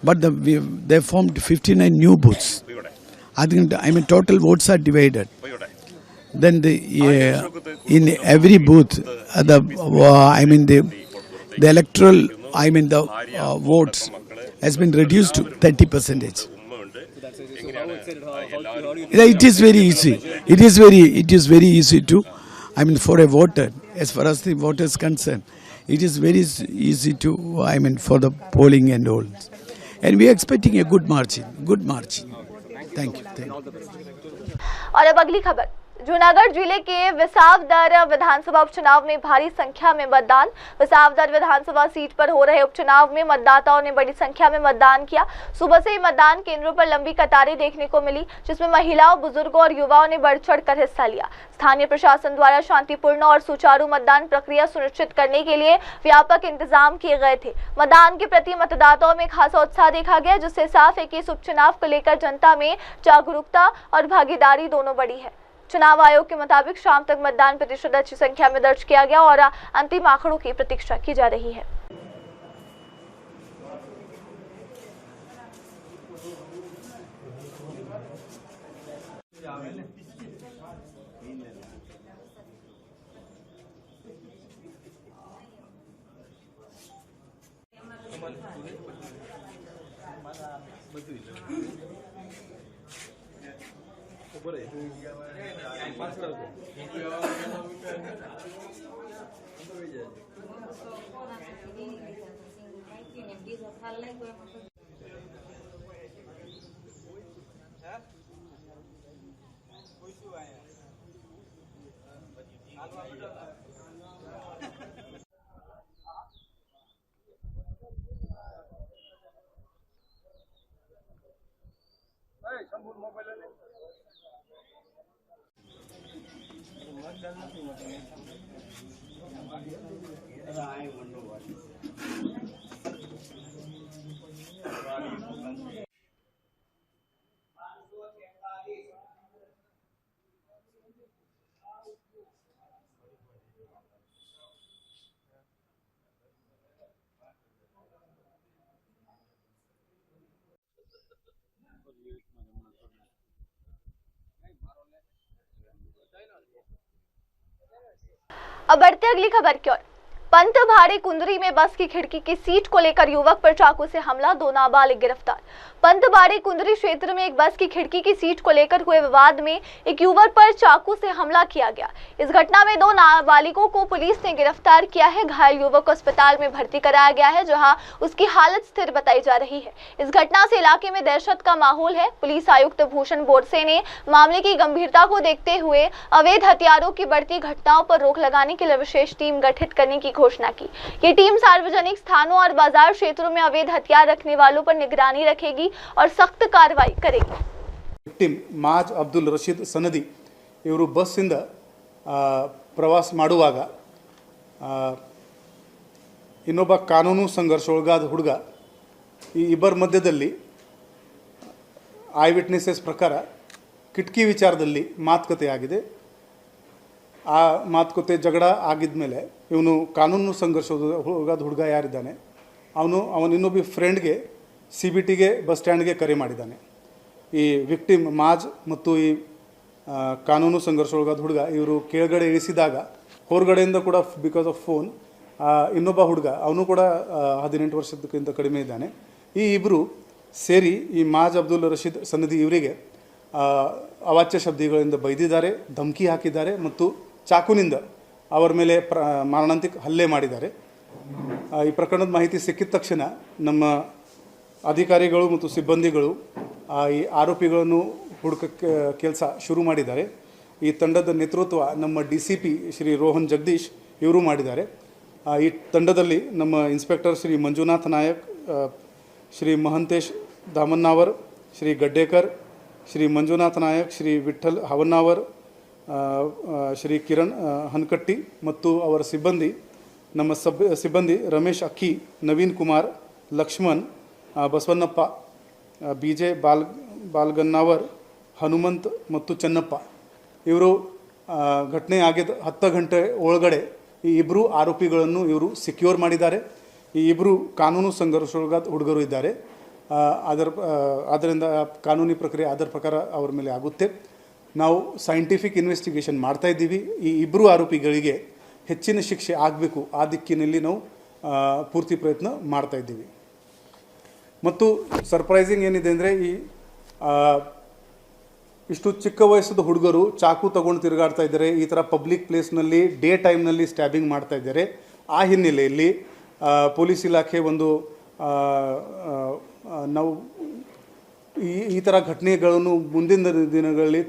S13: But they formed 59 new booths. I think, total votes are divided. Then in every booth, the electoral, votes has been reduced to 30%. It is very easy. It is very easy to, for a voter, as far as the voter is concerned, it is very easy to, for the polling and all. And we are expecting a good margin. Thank you.
S2: और अब अगली खबर। जूनागढ़ जिले के विसावदर विधानसभा उपचुनाव में भारी संख्या में मतदान। विसावदर विधानसभा सीट पर हो रहे उपचुनाव में मतदाताओं ने बड़ी संख्या में मतदान किया। सुबह से ही मतदान केंद्रों पर लंबी कतारें देखने को मिली, जिसमें महिलाओं, बुजुर्गों और युवाओं ने बढ़ चढ़कर हिस्सा लिया। स्थानीय प्रशासन द्वारा शांतिपूर्ण और सुचारू मतदान प्रक्रिया सुनिश्चित करने के लिए व्यापक इंतजाम किए गए थे। मतदान के प्रति मतदाताओं में खासा उत्साह देखा गया, जिससे साफ है कि इस उपचुनाव को लेकर जनता में जागरूकता और भागीदारी दोनों बढ़ी है। चुनाव आयोग के मुताबिक शाम तक मतदान प्रतिशत अच्छी संख्या में दर्ज किया गया और अंतिम आंकड़ों की प्रतीक्षा की जा रही है। अब बढ़ते अगली खबर की ओर। पंतभाड़े कुंदरी में बस की खिड़की की सीट को लेकर युवक पर चाकू से हमला, 2 नाबालिग गिरफ्तार। पंतभाड़े कुंदरी क्षेत्र में एक बस की खिड़की की सीट को लेकर हुए विवाद में एक युवक पर चाकू से हमला किया गया। इस घटना में 2 नाबालिगों को पुलिस ने गिरफ्तार किया है। घायल युवक को अस्पताल में भर्ती कराया गया है, जहां उसकी हालत स्थिर बताई जा रही है। इस घटना से इलाके में दहशत का माहौल है। पुलिस आयुक्त भूषण बोरसे ने मामले की गंभीरता को देखते हुए अवैध हथियारों की बढ़ती घटनाओं पर रोक लगाने के लिए विशेष टीम गठित करने की घोषणा की। ये टीम सार्वजनिक स्थानों और बाजार क्षेत्रों में अवैध हथियार रखने वालों पर निगरानी रखेगी और सख्त कार्रवाई करेगी।
S15: ವಿಕ್ಟಿಮ್ ಮಾಜ್ ಅಬ್ದುಲ್ ರಶೀದ್ ಸನದಿ ಇವರು ಬಸ್ಸಿಂದ ಪ್ರವಾಸ ಮಾಡುವಾಗ ಇನ್ನೊಬ್ಬ ಕಾನೂನು ಸಂಘರ್ಷೊಳಗಾದ ಹುಡುಗ ಈ ಇಬ್ಬರ ಮಧ್ಯದಲ್ಲಿ ಐ ವಿಟ್ನೆಸಸ್ ಪ್ರಕಾರ ಕಿಟಕಿ ವಿಚಾರದಲ್ಲಿ ಮಾತುಕತೆ ಆಗಿದೆ. ಆ ಮಾತುಕತೆ ಜಗಳ ಆಗಿದ ಮೇಲೆ ಇವನು ಕಾನೂನು ಸಂಘರ್ಷದ ಹುಡುಗ ಯಾರಿದ್ದಾನೆ ಅವನು ಇನ್ನೊಬ್ಬ ಫ್ರೆಂಡ್ಗೆ CBTಗೆ ಬಸ್ ಸ್ಟ್ಯಾಂಡ್ಗೆ ಕರೆ ಮಾಡಿದ್ದಾನೆ. ಈ ವಿಕ್ಟಿಮ್ ಮಾಜ್ ಮತ್ತು ಈ ಕಾನೂನು ಸಂಘರ್ಷೊಳಗಾದ ಹುಡುಗ ಇವರು ಕೆಳಗಡೆ ಇಳಿಸಿದಾಗ ಹೊರಗಡೆಯಿಂದ ಕೂಡ ಬಿಕಾಸ್ ಆಫ್ ಫೋನ್ ಇನ್ನೊಬ್ಬ ಹುಡುಗ ಅವನು ಕೂಡ 18 ವರ್ಷದಕ್ಕಿಂತ ಕಡಿಮೆ ಇದ್ದಾನೆ. ಈ ಇಬ್ಬರು ಸೇರಿ ಈ ಮಾಜ್ ಅಬ್ದುಲ್ ರಶೀದ್ ಸನದಿ ಇವರಿಗೆ ಅವಾಚ್ಯ ಶಬ್ದಗಳಿಂದ ಬೈದಿದ್ದಾರೆ, ಧಮಕಿ ಹಾಕಿದ್ದಾರೆ ಮತ್ತು ಚಾಕುನಿಂದ ಅವರ ಮೇಲೆ ಮಾರಣಾಂತಿಕ ಹಲ್ಲೆ ಮಾಡಿದ್ದಾರೆ. ಈ ಪ್ರಕರಣದ ಮಾಹಿತಿ ಸಿಕ್ಕಿದ ತಕ್ಷಣ ನಮ್ಮ ಅಧಿಕಾರಿಗಳು ಮತ್ತು ಸಿಬ್ಬಂದಿಗಳು ಈ ಆರೋಪಿಗಳನ್ನು ಹುಡುಕಕ್ಕೆ ಕೆಲಸ ಶುರು ಮಾಡಿದ್ದಾರೆ. ಈ ತಂಡದ ನೇತೃತ್ವ ನಮ್ಮ DCP ಶ್ರೀ ರೋಹನ್ ಜಗದೀಶ್ ಇವರು ಮಾಡಿದ್ದಾರೆ. ಈ ತಂಡದಲ್ಲಿ ನಮ್ಮ ಇನ್ಸ್ಪೆಕ್ಟರ್ ಶ್ರೀ ಮಂಜುನಾಥ್ ನಾಯಕ್, ಶ್ರೀ ಮಹಂತೇಶ್ ದಾಮನ್ನಾವರ್, ಶ್ರೀ ಗಡ್ಡೇಕರ್, ಶ್ರೀ ಮಂಜುನಾಥ್ ನಾಯಕ್, ಶ್ರೀ ವಿಠಲ್ ಹವನ್ನಾವರ್, ಶ್ರೀ ಕಿರಣ್ ಹನ್ಕಟ್ಟಿ ಮತ್ತು ಅವರ ಸಿಬ್ಬಂದಿ ನಮ್ಮ ಸಿಬ್ಬಂದಿ ರಮೇಶ್ ಅಕ್ಕಿ, ನವೀನ್ ಕುಮಾರ್, ಲಕ್ಷ್ಮಣ್, ಬಸವಣ್ಣಪ್ಪ, BJ ಬಾಲ್ಗನ್ನಾವರ್, ಹನುಮಂತ್ ಮತ್ತು ಚೆನ್ನಪ್ಪ ಇವರು ಘಟನೆ ಆಗಿದ್ದ 10 ಗಂಟೆ ಒಳಗಡೆ ಈ ಇಬ್ಬರು ಆರೋಪಿಗಳನ್ನು ಇವರು ಸಿಕ್ಯೂರ್ ಮಾಡಿದ್ದಾರೆ. ಈ ಇಬ್ಬರು ಕಾನೂನು ಸಂಘರ್ಷೊಳಗಾದ ಹುಡುಗರು ಇದ್ದಾರೆ. ಅದರಿಂದ ಕಾನೂನಿ ಪ್ರಕ್ರಿಯೆ ಅದರ ಪ್ರಕಾರ ಅವ್ರ ಮೇಲೆ ಆಗುತ್ತೆ. ನಾವು ಸೈಂಟಿಫಿಕ್ ಇನ್ವೆಸ್ಟಿಗೇಷನ್ ಮಾಡ್ತಾ ಇದ್ದೀವಿ. ಈ ಇಬ್ಬರು ಆರೋಪಿಗಳಿಗೆ ಹೆಚ್ಚಿನ ಶಿಕ್ಷೆ ಆಗಬೇಕು, ಆ ದಿಕ್ಕಿನಲ್ಲಿ ನಾವು ಪೂರ್ತಿ ಪ್ರಯತ್ನ ಮಾಡ್ತಾ ಇದ್ದೀವಿ. ಮತ್ತು ಸರ್ಪ್ರೈಸಿಂಗ್ ಏನಿದೆ ಅಂದರೆ ಇಷ್ಟು ಚಿಕ್ಕ ವಯಸ್ಸದ ಹುಡುಗರು ಚಾಕು ತಗೊಂಡು ತಿರುಗಾಡ್ತಾ ಇದ್ದಾರೆ. ಈ ಥರ ಪಬ್ಲಿಕ್ ಪ್ಲೇಸ್ನಲ್ಲಿ ಡೇ ಟೈಮ್ನಲ್ಲಿ ಸ್ಟ್ಯಾಬಿಂಗ್ ಮಾಡ್ತಾ ಇದ್ದಾರೆ. ಆ ಹಿನ್ನೆಲೆಯಲ್ಲಿ ಪೊಲೀಸ್ ಇಲಾಖೆ ಒಂದು ನಾವು ಈ ಥರ ಘಟನೆಗಳನ್ನು ಮುಂದಿನ ದಿನಗಳಲ್ಲಿ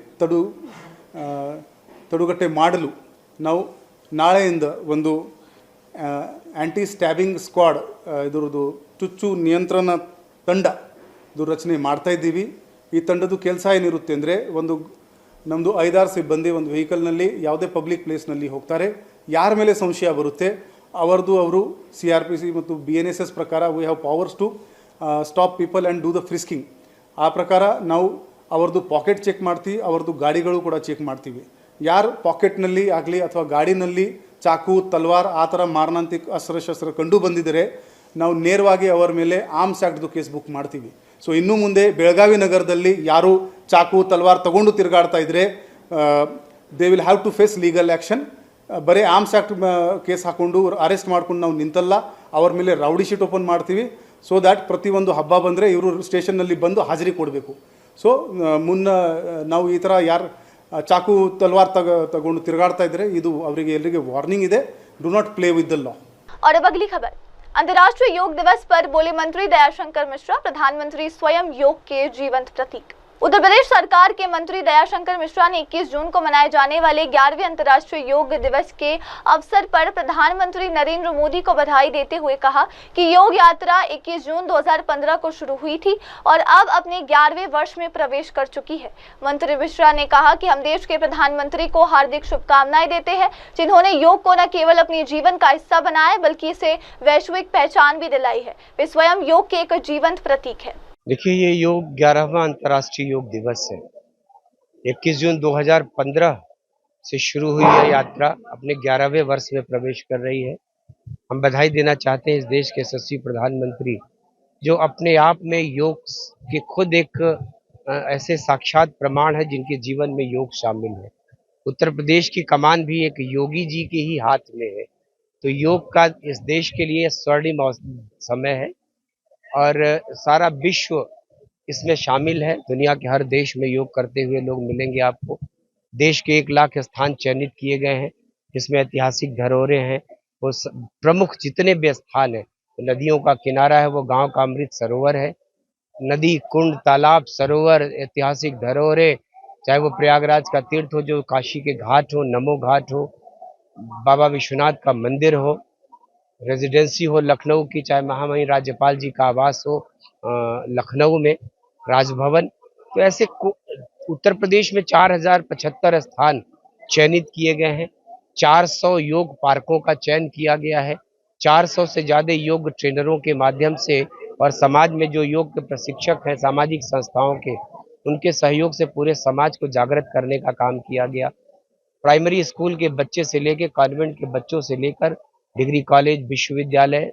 S15: ತಡೆಗಟ್ಟೆ ಮಾಡಲು ನಾವು ನಾಳೆಯಿಂದ ಒಂದು ಆ್ಯಂಟಿ ಸ್ಟ್ಯಾಬಿಂಗ್ ಸ್ಕ್ವಾಡ್ ಇದರದ್ದು ಚುಚ್ಚು ನಿಯಂತ್ರಣ ತಂಡ ಇದು ರಚನೆ ಮಾಡ್ತಾ ಇದ್ದೀವಿ. ಈ ತಂಡದ ಕೆಲಸ ಏನಿರುತ್ತೆ ಅಂದರೆ, ಒಂದು ನಮ್ಮದು 5-6 ಸಿಬ್ಬಂದಿ ಒಂದು ವೆಹಿಕಲ್ನಲ್ಲಿ ಯಾವುದೇ ಪಬ್ಲಿಕ್ ಪ್ಲೇಸ್ನಲ್ಲಿ ಹೋಗ್ತಾರೆ. ಯಾರ ಮೇಲೆ ಸಂಶಯ ಬರುತ್ತೆ ಅವರು CRPC ಮತ್ತು BNSS ಪ್ರಕಾರ we have powers to stop people and do the frisking. ಆ ಪ್ರಕಾರ ನಾವು ಅವ್ರದ್ದು ಪಾಕೆಟ್ ಚೆಕ್ ಮಾಡ್ತೀವಿ, ಅವ್ರದ್ದು ಗಾಡಿಗಳು ಕೂಡ ಚೆಕ್ ಮಾಡ್ತೀವಿ. ಯಾರು ಪಾಕೆಟ್ನಲ್ಲಿ ಆಗಲಿ ಅಥವಾ ಗಾಡಿನಲ್ಲಿ ಚಾಕು ತಲ್ವಾರ್ ಆ ಥರ ಮಾರಣಾಂತಿಕ ಅಸ್ತ್ರಶಸ್ತ್ರ ಕಂಡು ಬಂದಿದ್ದರೆ ನಾವು ನೇರವಾಗಿ ಅವರ ಮೇಲೆ ಆರ್ಮ್ಸ್ ಆ್ಯಕ್ಟ್ದು ಕೇಸ್ ಬುಕ್ ಮಾಡ್ತೀವಿ. ಸೊ ಇನ್ನು ಮುಂದೆ ಬೆಳಗಾವಿ ನಗರದಲ್ಲಿ ಯಾರು ಚಾಕು ತಲ್ವಾರ್ ತಗೊಂಡು ತಿರುಗಾಡ್ತಾ ಇದ್ದರೆ they will have to face legal action. ಬರೀ ಆರ್ಮ್ಸ್ ಆ್ಯಕ್ಟ್ ಕೇಸ್ ಹಾಕ್ಕೊಂಡು ಅರೆಸ್ಟ್ ಮಾಡ್ಕೊಂಡು ನಾವು ನಿಂತಲ್ಲ, ಅವ್ರ ಮೇಲೆ ರೌಡಿ ಶೀಟ್ ಓಪನ್ ಮಾಡ್ತೀವಿ. ಸೊ ದ್ಯಾಟ್ ಪ್ರತಿಯೊಂದು ಹಬ್ಬ ಬಂದರೆ ಇವರು ಸ್ಟೇಷನ್ನಲ್ಲಿ ಬಂದು ಹಾಜರಿ ಕೊಡಬೇಕು. ಸೊ ನಾವು ಈ ಥರ ಯಾರು ಚಾಕು ತಲ್ವಾರ್ ತಗೊಂಡು ತಿರುಗಾಡ್ತಾ ಇದ್ದರೆ ಇದು ಅವರಿಗೆ ಎಲ್ಲರಿಗೆ ವಾರ್ನಿಂಗ್ ಇದೆ. Do not play with the law.
S2: और अब अगली खबर, अंतर्राष्ट्रीय योग दिवस पर बोले मंत्री दयाशंकर मिश्रा, प्रधानमंत्री स्वयं योग के जीवंत प्रतीक। उत्तर प्रदेश सरकार के मंत्री दयाशंकर मिश्रा ने 21 जून को मनाए जाने वाले 11वें अंतर्राष्ट्रीय योग दिवस के अवसर पर प्रधानमंत्री नरेंद्र मोदी को बधाई देते हुए कहा कि योग यात्रा 21 जून 2015 को शुरू हुई थी और अब अपने 11वें वर्ष में प्रवेश कर चुकी है। मंत्री मिश्रा ने कहा कि हम देश के प्रधानमंत्री को हार्दिक शुभकामनाएं देते हैं, जिन्होंने योग को न केवल अपने जीवन का हिस्सा बनाया बल्कि इसे वैश्विक पहचान भी दिलाई है। वे स्वयं योग के एक जीवंत प्रतीक है।
S16: देखिए, ये योग 11वां अंतर्राष्ट्रीय योग दिवस है। 21 जून 2015 से शुरू हुई यह यात्रा अपने 11वें वर्ष में प्रवेश कर रही है। हम बधाई देना चाहते हैं इस देश के यशस्वी प्रधानमंत्री, जो अपने आप में योग के खुद एक ऐसे साक्षात प्रमाण है जिनके जीवन में योग शामिल है। उत्तर प्रदेश की कमान भी एक योगी जी के ही हाथ में है। तो योग का इस देश के लिए स्वर्णिम समय है और सारा विश्व इसमें शामिल है। दुनिया के हर देश में योग करते हुए लोग मिलेंगे आपको। देश के 1 लाख स्थान चयनित किए गए हैं, जिसमें ऐतिहासिक धरोहरें हैं। वो प्रमुख जितने भी स्थान हैं, नदियों का किनारा है, वो गांव का अमृत सरोवर है। नदी, कुंड, तालाब, सरोवर, ऐतिहासिक धरोहरें, चाहे वो प्रयागराज का तीर्थ हो, जो काशी के घाट हो, नमो घाट हो, बाबा विश्वनाथ का मंदिर हो, रेजिडेंसी हो लखनऊ की, चाहे महामहिम राज्यपाल जी का आवास हो लखनऊ में राजभवन। तो ऐसे उत्तर प्रदेश में 4075 स्थान चयनित किए गए हैं। 400 योग पार्कों का चयन किया गया है। 400 से ज़्यादा योग ट्रेनरों के माध्यम से और समाज में जो योग के प्रशिक्षक हैं सामाजिक संस्थाओं के, उनके सहयोग से पूरे समाज को जागृत करने का काम किया गया। प्राइमरी स्कूल के बच्चे से लेकर कॉन्वेंट के बच्चों से लेकर डिग्री कॉलेज, विश्वविद्यालय,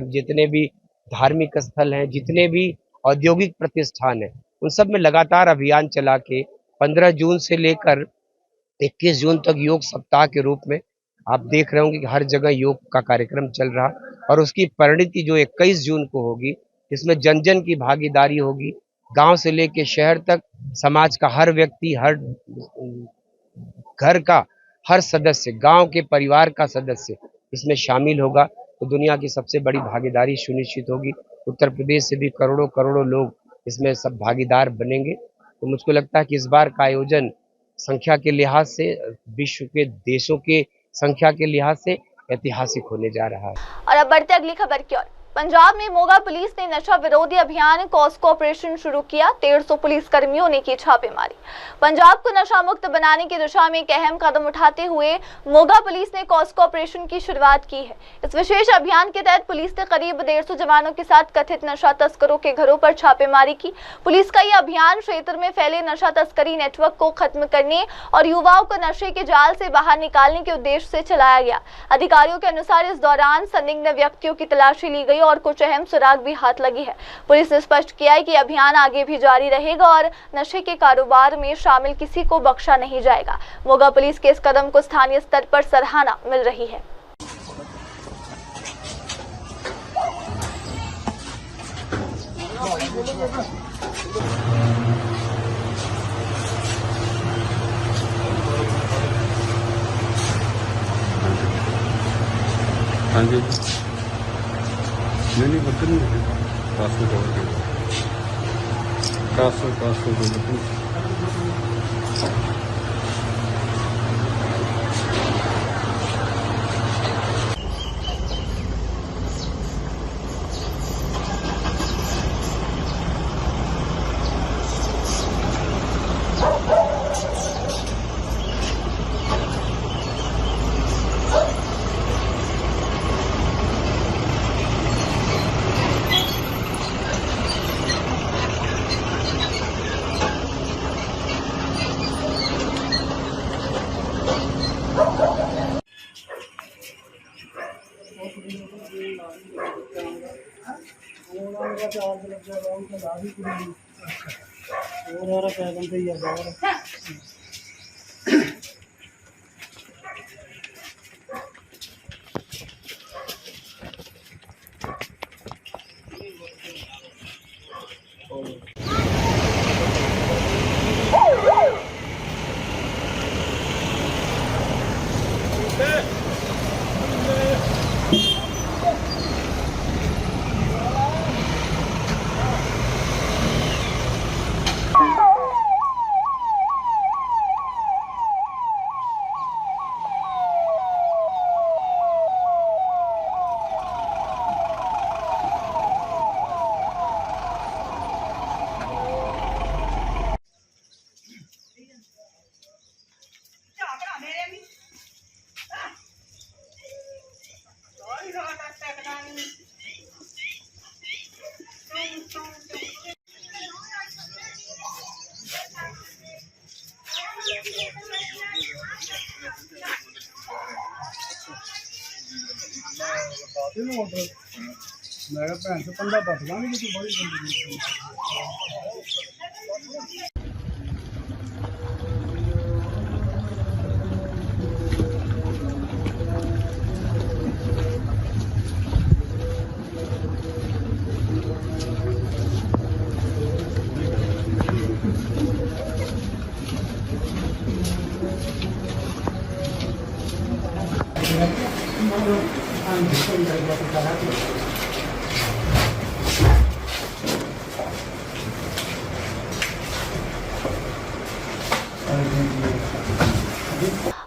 S16: जितने भी धार्मिक स्थल हैं, जितने भी औद्योगिक प्रतिष्ठान हैं, उन सब में लगातार अभियान चला के 15 जून से लेकर 21 जून तक योग सप्ताह के रूप में आप देख रहे होंगे कि हर जगह योग का कार्यक्रम चल रहा और उसकी परिणति जो 21 जून को होगी, इसमें जन जन की भागीदारी होगी। गांव से लेकर शहर तक समाज का हर व्यक्ति, हर घर का हर सदस्य, गांव के परिवार का सदस्य इसमें शामिल होगा। तो दुनिया की सबसे बड़ी भागीदारी सुनिश्चित होगी। उत्तर प्रदेश से भी करोड़ों करोड़ों लोग इसमें सब भागीदार बनेंगे। तो मुझको लगता है कि इस बार का आयोजन संख्या के लिहाज से, विश्व के देशों के संख्या के लिहाज से ऐतिहासिक होने जा रहा है।
S2: और अब बढ़ते अगली खबर की ओर। पंजाब में मोगा पुलिस ने नशा विरोधी अभियान कॉस्को ऑपरेशन शुरू किया। 150 पुलिस कर्मियों ने की छापेमारी। पंजाब को नशा मुक्त बनाने की दिशा में एक अहम कदम उठाते हुए मोगा पुलिस ने कॉस्को ऑपरेशन की शुरुआत की है। इस विशेष अभियान के तहत पुलिस ने करीब 150 जवानों के साथ कथित नशा तस्करों के घरों पर छापेमारी की। पुलिस का यह अभियान क्षेत्र में फैले नशा तस्करी नेटवर्क को खत्म करने और युवाओं को नशे के जाल से बाहर निकालने के उद्देश्य से चलाया गया। अधिकारियों के अनुसार इस दौरान संदिग्ध व्यक्तियों की तलाशी ली गई और कुछ अहम सुराग भी हाथ लगी है। पुलिस ने स्पष्ट किया है कि अभियान आगे भी जारी रहेगा और नशे के कारोबार में शामिल किसी को बख्शा नहीं जाएगा। मोगा पुलिस के इस कदम को स्थानीय स्तर पर सराहना मिल रही है।
S3: हाँ जी, नहीं बता नहीं है। कासो
S15: मैं भैन से 15 बस लाने की बड़ी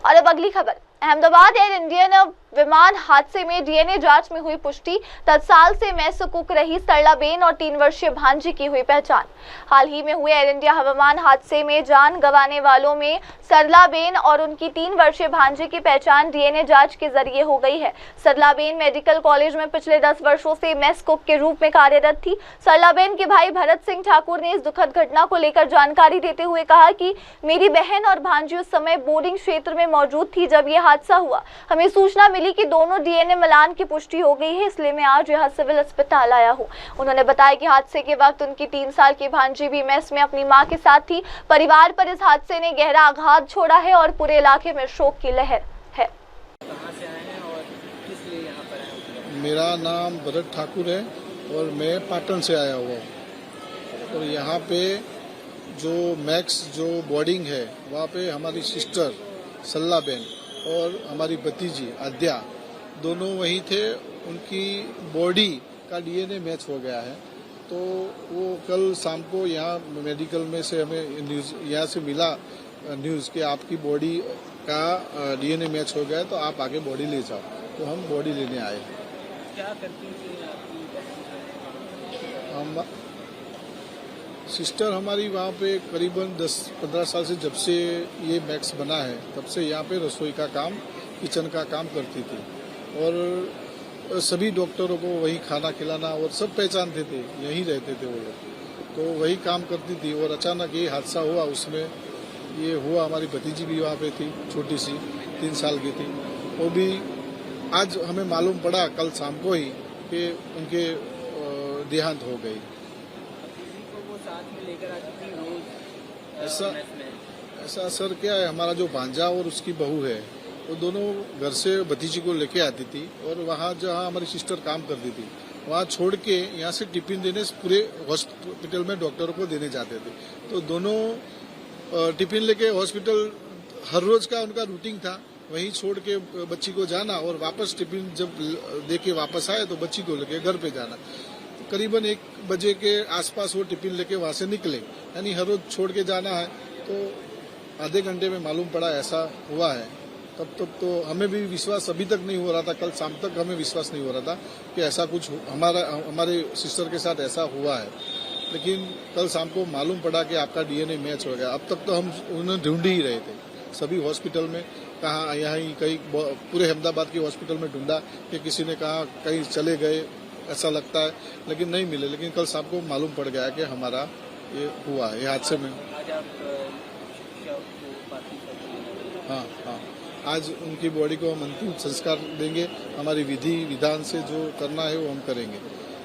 S2: और अब अगली खबर। अहमदाबाद एयर इंडियन विमान हादसे में डीएनए जांच में हुई पुष्टि। 10 साल से मेस कुक रही सरलाबेन और 3 वर्षीय भांजी की हुई पहचान। हाल ही में हुए एयर इंडिया विमान हादसे में जान गंवाने वालों में सरलाबेन और उनकी 3 वर्षीय भांजी की पहचान डीएनए जांच के जरिए हो गई है। सरलाबेन मेडिकल कॉलेज में पिछले 10 वर्षों से मेस कुक के रूप में कार्यरत थी। सरलाबेन के भाई भरत सिंह ठाकुर ने इस दुखद घटना को लेकर जानकारी देते हुए कहा कि मेरी बहन और भांजी उस समय बोर्डिंग क्षेत्र में मौजूद थी जब ये हादसा हुआ। हमें सूचना मिली कि दोनों डीएनए मिलान की पुष्टि हो गई है, इसलिए मैं आज यहाँ सिविल अस्पताल आया हूँ। उन्होंने बताया कि हादसे के वक्त उनकी 3 साल की भांजी भी मेस में अपनी मां के साथ थी। परिवार पर इस हादसे ने गहरा आघात छोड़ा है और पूरे इलाके में शोक की लहर है।
S17: मेरा नाम भरत ठाकुर है और मैं पाटन से आया हुआ हूँ। और यहाँ पे जो मैक्स जो बोर्डिंग है वहाँ पे हमारी सिस्टर सल्लाबेन और हमारी भतीजी आद्या दोनों वहीं थे। उनकी बॉडी का डीएनए मैच हो गया है। तो वो कल शाम को यहाँ मेडिकल में से हमें न्यूज़ यहाँ से मिला न्यूज़ कि आपकी बॉडी का डीएनए मैच हो गया है, तो आप आगे बॉडी ले जाओ। तो हम बॉडी लेने आए।
S14: क्या करती थी
S17: हम सिस्टर हमारी वहाँ पे करीबन 10-15 साल से जब से ये मैक्स बना है तब से यहाँ पे रसोई का काम, किचन का काम करती थी और सभी डॉक्टरों को वही खाना खिलाना और सब पहचानते थे, यहीं रहते थे वो लोग, तो वही काम करती थी। और अचानक ये हादसा हुआ, उसमें ये हुआ। हमारी भतीजी भी वहाँ पे थी, छोटी सी 3 साल की थी। वो भी आज हमें मालूम पड़ा कल शाम को ही कि उनके देहांत हो गई। ऐसा सर क्या है, हमारा जो भांजा और उसकी बहू है वो दोनों घर से भतीजी को लेके आती थी और वहाँ जहाँ हमारी सिस्टर काम करती थी वहाँ छोड़ के यहाँ से टिफिन देने पूरे हॉस्पिटल में डॉक्टरों को देने जाते थे। तो दोनों टिफिन लेके हॉस्पिटल हर रोज का उनका रूटीन था, वहीं छोड़ के बच्ची को जाना और वापस टिफिन जब दे के वापस आए तो बच्ची को लेके घर पे जाना। करीबन 1 बजे के आसपास वो टिफिन लेके वहाँ से निकले, यानी हर रोज छोड़ के जाना है। तो आधे घंटे में मालूम पड़ा ऐसा हुआ है। तब तो हमें भी विश्वास अभी तक नहीं हो रहा था, कल शाम तक हमें विश्वास नहीं हो रहा था कि ऐसा कुछ हमारे सिस्टर के साथ ऐसा हुआ है। लेकिन कल शाम को मालूम पड़ा कि आपका डीएनए मैच हो गया। अब तक तो हम उन्हें ढूंढ ही रहे थे, सभी हॉस्पिटल में, कहाँ यहाँ ही कहीं पूरे अहमदाबाद के हॉस्पिटल में ढूंढा कि किसी ने कहा कहीं चले गए ऐसा लगता है, लेकिन नहीं मिले। लेकिन कल शाम को मालूम पड़ गया कि हमारा ये हुआ है, ये हादसे में। हाँ, आज उनकी बॉडी को हम अंतिम संस्कार देंगे। हमारी विधि विधान से जो करना है वो हम करेंगे।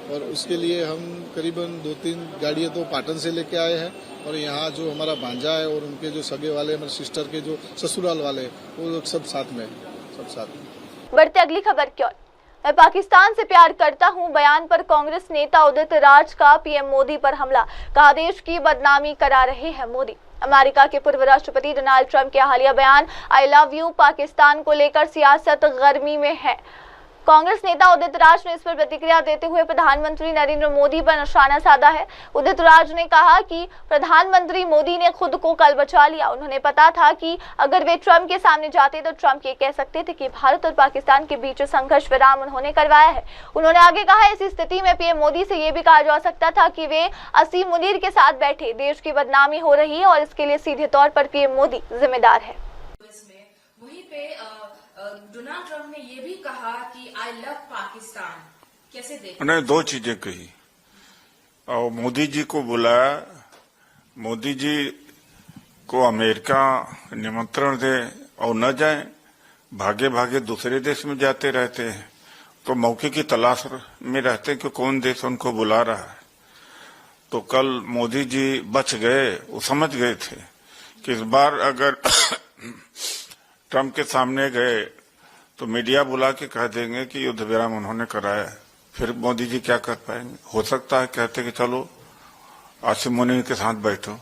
S17: और उसके लिए हम करीबन 2-3 गाड़ियाँ तो पाटन से लेके आए हैं और यहाँ जो हमारा भांजा है और उनके जो सगे वाले हमारे सिस्टर के जो ससुराल वाले वो लोग सब साथ में।
S2: बढ़ते अगली खबर की ओर। मैं पाकिस्तान से प्यार करता हूं बयान पर कांग्रेस नेता उदित राज का पीएम मोदी पर हमला, कहा देश की बदनामी करा रहे हैं मोदी। अमेरिका के पूर्व राष्ट्रपति डोनाल्ड ट्रंप के हालिया बयान आई लव यू पाकिस्तान को लेकर सियासत गर्मी में है। कांग्रेस नेता उदित राज ने इस पर प्रतिक्रिया देते हुए प्रधानमंत्री नरेंद्र मोदी पर निशाना साधा है। उदित राज ने कहा कि प्रधानमंत्री मोदी ने खुद को कल बचा लिया। उन्होंने पता था कि अगर वे ट्रंप के सामने जाते तो ट्रंप ये कह सकते थे कि भारत और पाकिस्तान के बीच संघर्ष विराम उन्होंने करवाया है। उन्होंने आगे कहा, इस स्थिति में पीएम मोदी से ये भी कहा जा सकता था कि वे असीम मुनीर के साथ बैठे। देश की बदनामी हो रही है और इसके लिए सीधे तौर पर पीएम मोदी जिम्मेदार है।
S18: वहीं पे डोनाल्ड ट्रंप ने ये भी कहा कि आई लव पाकिस्तान, कैसे देखते?
S3: उन्होंने 2 चीजें कही और मोदी जी को बुलाया। मोदी जी को अमेरिका निमंत्रण दे और न जाए, भागे भागे दूसरे देश में जाते रहते हैं, तो मौके की तलाश में रहते हैं कि कौन देश उनको बुला रहा है। तो कल मोदी जी बच गए, वो समझ गए थे कि इस बार अगर ट्रंप के सामने गए तो मीडिया बुला के कह देंगे कि युद्ध विराम उन्होंने कराया है, फिर मोदी जी क्या कर पाएंगे। हो सकता है कहते कि चलो आसिम मुनीर के साथ बैठो,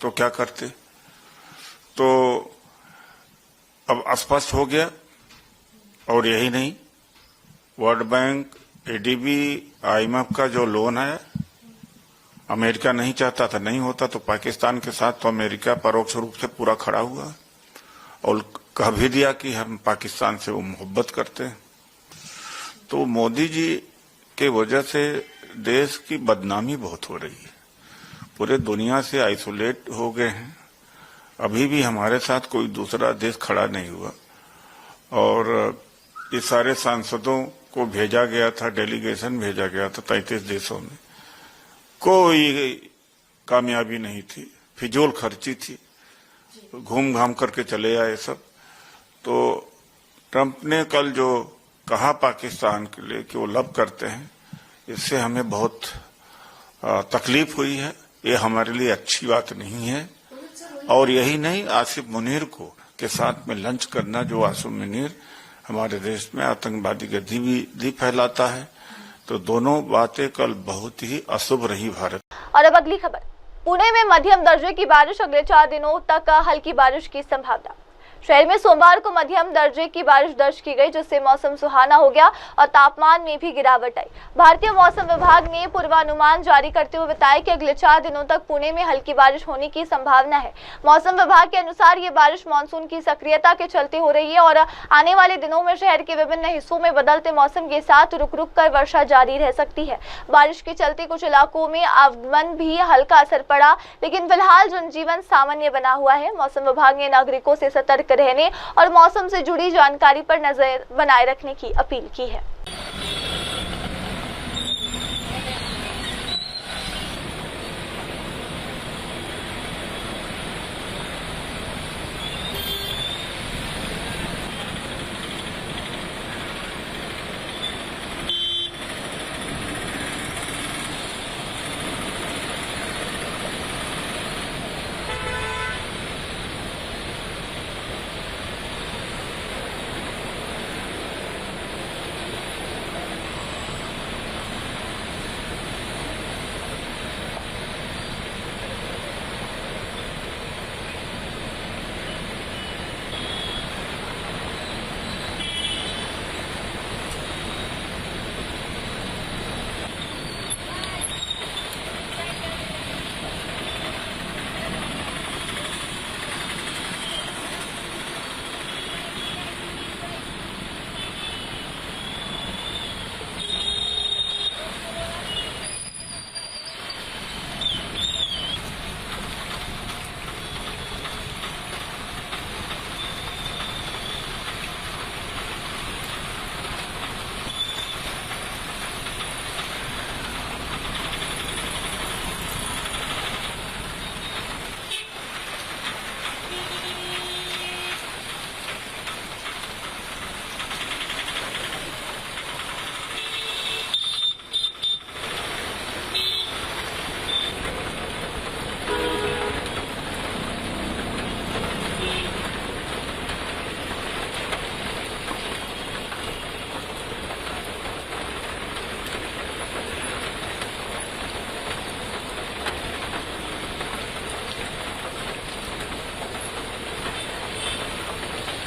S3: तो क्या करते। तो अब स्पष्ट हो गया। और यही नहीं, वर्ल्ड बैंक, एडीबी, आईएमएफ का जो लोन है अमेरिका नहीं चाहता था, नहीं होता, तो पाकिस्तान के साथ तो अमेरिका परोक्ष रूप से पूरा खड़ा हुआ और कह भी दिया कि हम पाकिस्तान से वो मोहब्बत करते हैं। तो मोदी जी के वजह से देश की बदनामी बहुत हो रही है, पूरे दुनिया से आइसोलेट हो गए हैं। अभी भी हमारे साथ कोई दूसरा देश खड़ा नहीं हुआ और ये सारे सांसदों को भेजा गया था, डेलीगेशन भेजा गया था 33 देशों में, कोई कामयाबी नहीं थी, फिजूल खर्ची थी, घूम घाम करके चले आए सब। तो ट्रंप ने कल जो कहा पाकिस्तान के लिए कि वो लव करते हैं, इससे हमें बहुत तकलीफ हुई है। ये हमारे लिए अच्छी बात नहीं है। और यही नहीं, आसिफ मुनीर को के साथ में लंच करना, जो आसिफ मुनीर हमारे देश में आतंकवादी गतिविधि फैलाता है, तो दोनों बातें कल बहुत ही अशुभ रही भारत।
S2: और अब अगली खबर। पुणे में मध्यम दर्जे की बारिश, अगले 4 दिनों तक हल्की बारिश की संभावना। शहर में सोमवार को मध्यम दर्जे की बारिश दर्ज की गई, जिससे मौसम सुहाना हो गया और तापमान में भी गिरावट आई। भारतीय मौसम विभाग ने पूर्वानुमान जारी करते हुए बताया कि अगले 4 दिनों तक पुणे में हल्की बारिश होने की संभावना है। मौसम विभाग के अनुसार ये बारिश मानसून की सक्रियता के चलते हो रही है और आने वाले दिनों में शहर के विभिन्न हिस्सों में बदलते मौसम के साथ रुक रुक कर वर्षा जारी रह सकती है। बारिश के चलते कुछ इलाकों में आवागमन भी हल्का असर पड़ा, लेकिन फिलहाल जनजीवन सामान्य बना हुआ है। मौसम विभाग ने नागरिकों से सतर्क रहने और मौसम से जुड़ी जानकारी पर नजर बनाए रखने की अपील की है।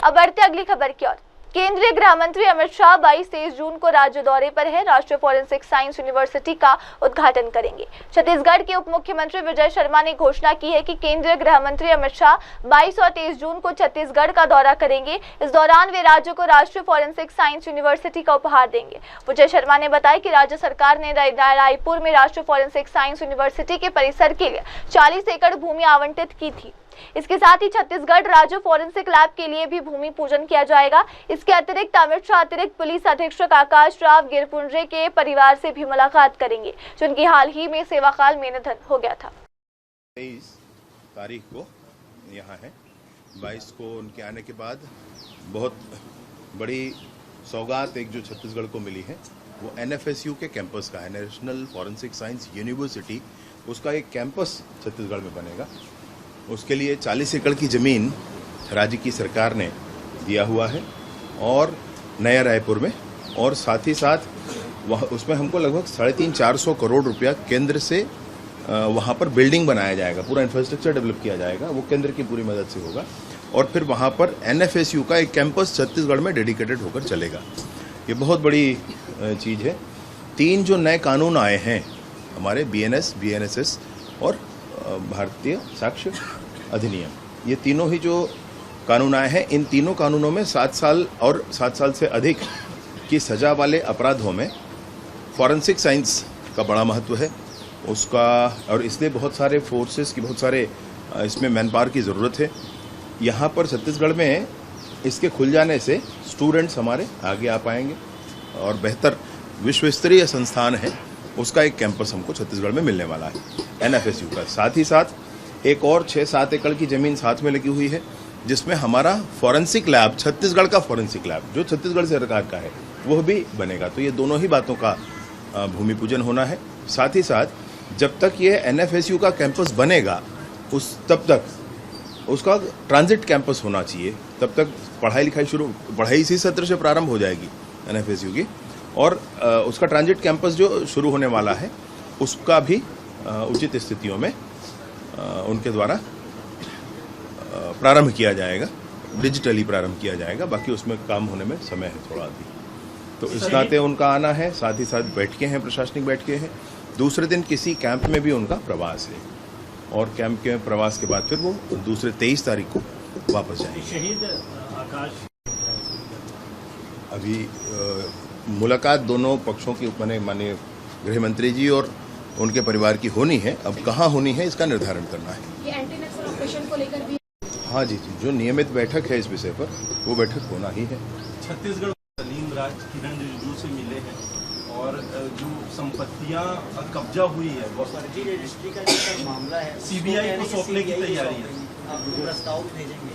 S2: अब बढ़ते अगली खबर की ओर। केंद्रीय गृह मंत्री अमित शाह 22-23 जून को राज्य दौरे पर है। राष्ट्रीय फॉरेंसिक साइंस यूनिवर्सिटी का उद्घाटन करेंगे। छत्तीसगढ़ के उप मुख्यमंत्री विजय शर्मा ने घोषणा की है कि केंद्रीय गृह मंत्री अमित शाह 22 और 23 जून को छत्तीसगढ़ का दौरा करेंगे। इस दौरान वे राज्य को राष्ट्रीय फॉरेंसिक साइंस यूनिवर्सिटी का उपहार देंगे। विजय शर्मा ने बताया कि राज्य सरकार ने रायपुर में राष्ट्रीय फॉरेंसिक साइंस यूनिवर्सिटी के परिसर के लिए 40 एकड़ भूमि आवंटित की थी। इसके साथ ही छत्तीसगढ़ राज्य फॉरेंसिक लैब के लिए भी भूमि पूजन किया जाएगा। इसके अतिरिक्त अमित शाह अतिरिक्त पुलिस अधीक्षक आकाश राव गिरपुंजे के परिवार से भी मुलाकात करेंगे, जिनकी हाल ही में सेवाकाल में निधन हो गया था।
S19: 23 तारीख को यहाँ है, 22 को उनके आने के बाद बहुत बड़ी सौगात एक जो छत्तीसगढ़ को मिली है वो NFSU के कैंपस का है, नेशनल फॉरेंसिक साइंस यूनिवर्सिटी। उसका एक कैंपस छत्तीसगढ़ में बनेगा। उसके लिए 40 एकड़ की ज़मीन राज्य की सरकार ने दिया हुआ है और नया रायपुर में, और साथ ही साथ वह उसमें हमको लगभग 350-400 करोड़ रुपया केंद्र से वहाँ पर बिल्डिंग बनाया जाएगा, पूरा इंफ्रास्ट्रक्चर डेवलप किया जाएगा, वो केंद्र की पूरी मदद से होगा। और फिर वहाँ पर NFSU का एक कैंपस छत्तीसगढ़ में डेडिकेटेड होकर चलेगा। ये बहुत बड़ी चीज़ है। 3 जो नए कानून आए हैं हमारे, BNS, BNSS और भारतीय साक्ष्य अधिनियम, ये तीनों ही जो कानून आए हैं, इन तीनों कानूनों में 7 साल और 7 साल से अधिक की सजा वाले अपराधों में फॉरेंसिक साइंस का बड़ा महत्व है उसका, और इसलिए बहुत सारे फोर्सेस की, बहुत सारे इसमें मैन पावर की ज़रूरत है। यहाँ पर छत्तीसगढ़ में इसके खुल जाने से स्टूडेंट्स हमारे आगे आ पाएंगे और बेहतर विश्व स्तरीय संस्थान है उसका एक कैंपस हमको छत्तीसगढ़ में मिलने वाला है NFSU का। साथ ही साथ एक और 6-7 एकड़ की ज़मीन साथ में लगी हुई है जिसमें हमारा फॉरेंसिक लैब, छत्तीसगढ़ का फॉरेंसिक लैब जो छत्तीसगढ़ सरकार का है, वो भी बनेगा। तो ये दोनों ही बातों का भूमि पूजन होना है। साथ ही साथ जब तक ये NFSU का कैंपस बनेगा तब तक उसका ट्रांजिट कैंपस होना चाहिए, तब तक पढ़ाई इसी सत्र से प्रारंभ हो जाएगी NFSU की, और उसका ट्रांजिट कैंपस जो शुरू होने वाला है उसका भी उचित स्थितियों में उनके द्वारा प्रारंभ किया जाएगा, डिजिटली प्रारंभ किया जाएगा। बाकी उसमें काम होने में समय है थोड़ा अभी। तो इस नाते उनका आना है, साथ ही साथ बैठकें हैं, प्रशासनिक बैठकें हैं। दूसरे दिन किसी कैंप में भी उनका प्रवास है और कैंप के प्रवास के बाद फिर वो दूसरे 23 तारीख को वापस जाएंगे।
S10: शहीद आकाश
S19: अभी मुलाकात दोनों पक्षों की माननीय गृह मंत्री जी और उनके परिवार की होनी है। अब कहाँ होनी है इसका निर्धारण करना है।
S18: ये एंटी नक्सल ऑपरेशन को लेकर भी
S19: हाँ जी, जो नियमित बैठक है इस विषय पर, वो बैठक होना ही है।
S20: छत्तीसगढ़ सलीम राज किरण रिजिजू से मिले हैं और जो संपत्तियां कब्जा हुई है, बहुत सारी रजिस्ट्री का जो मामला है, CBI को सौंपने की तैयारी है, प्रस्ताव भेजेंगे।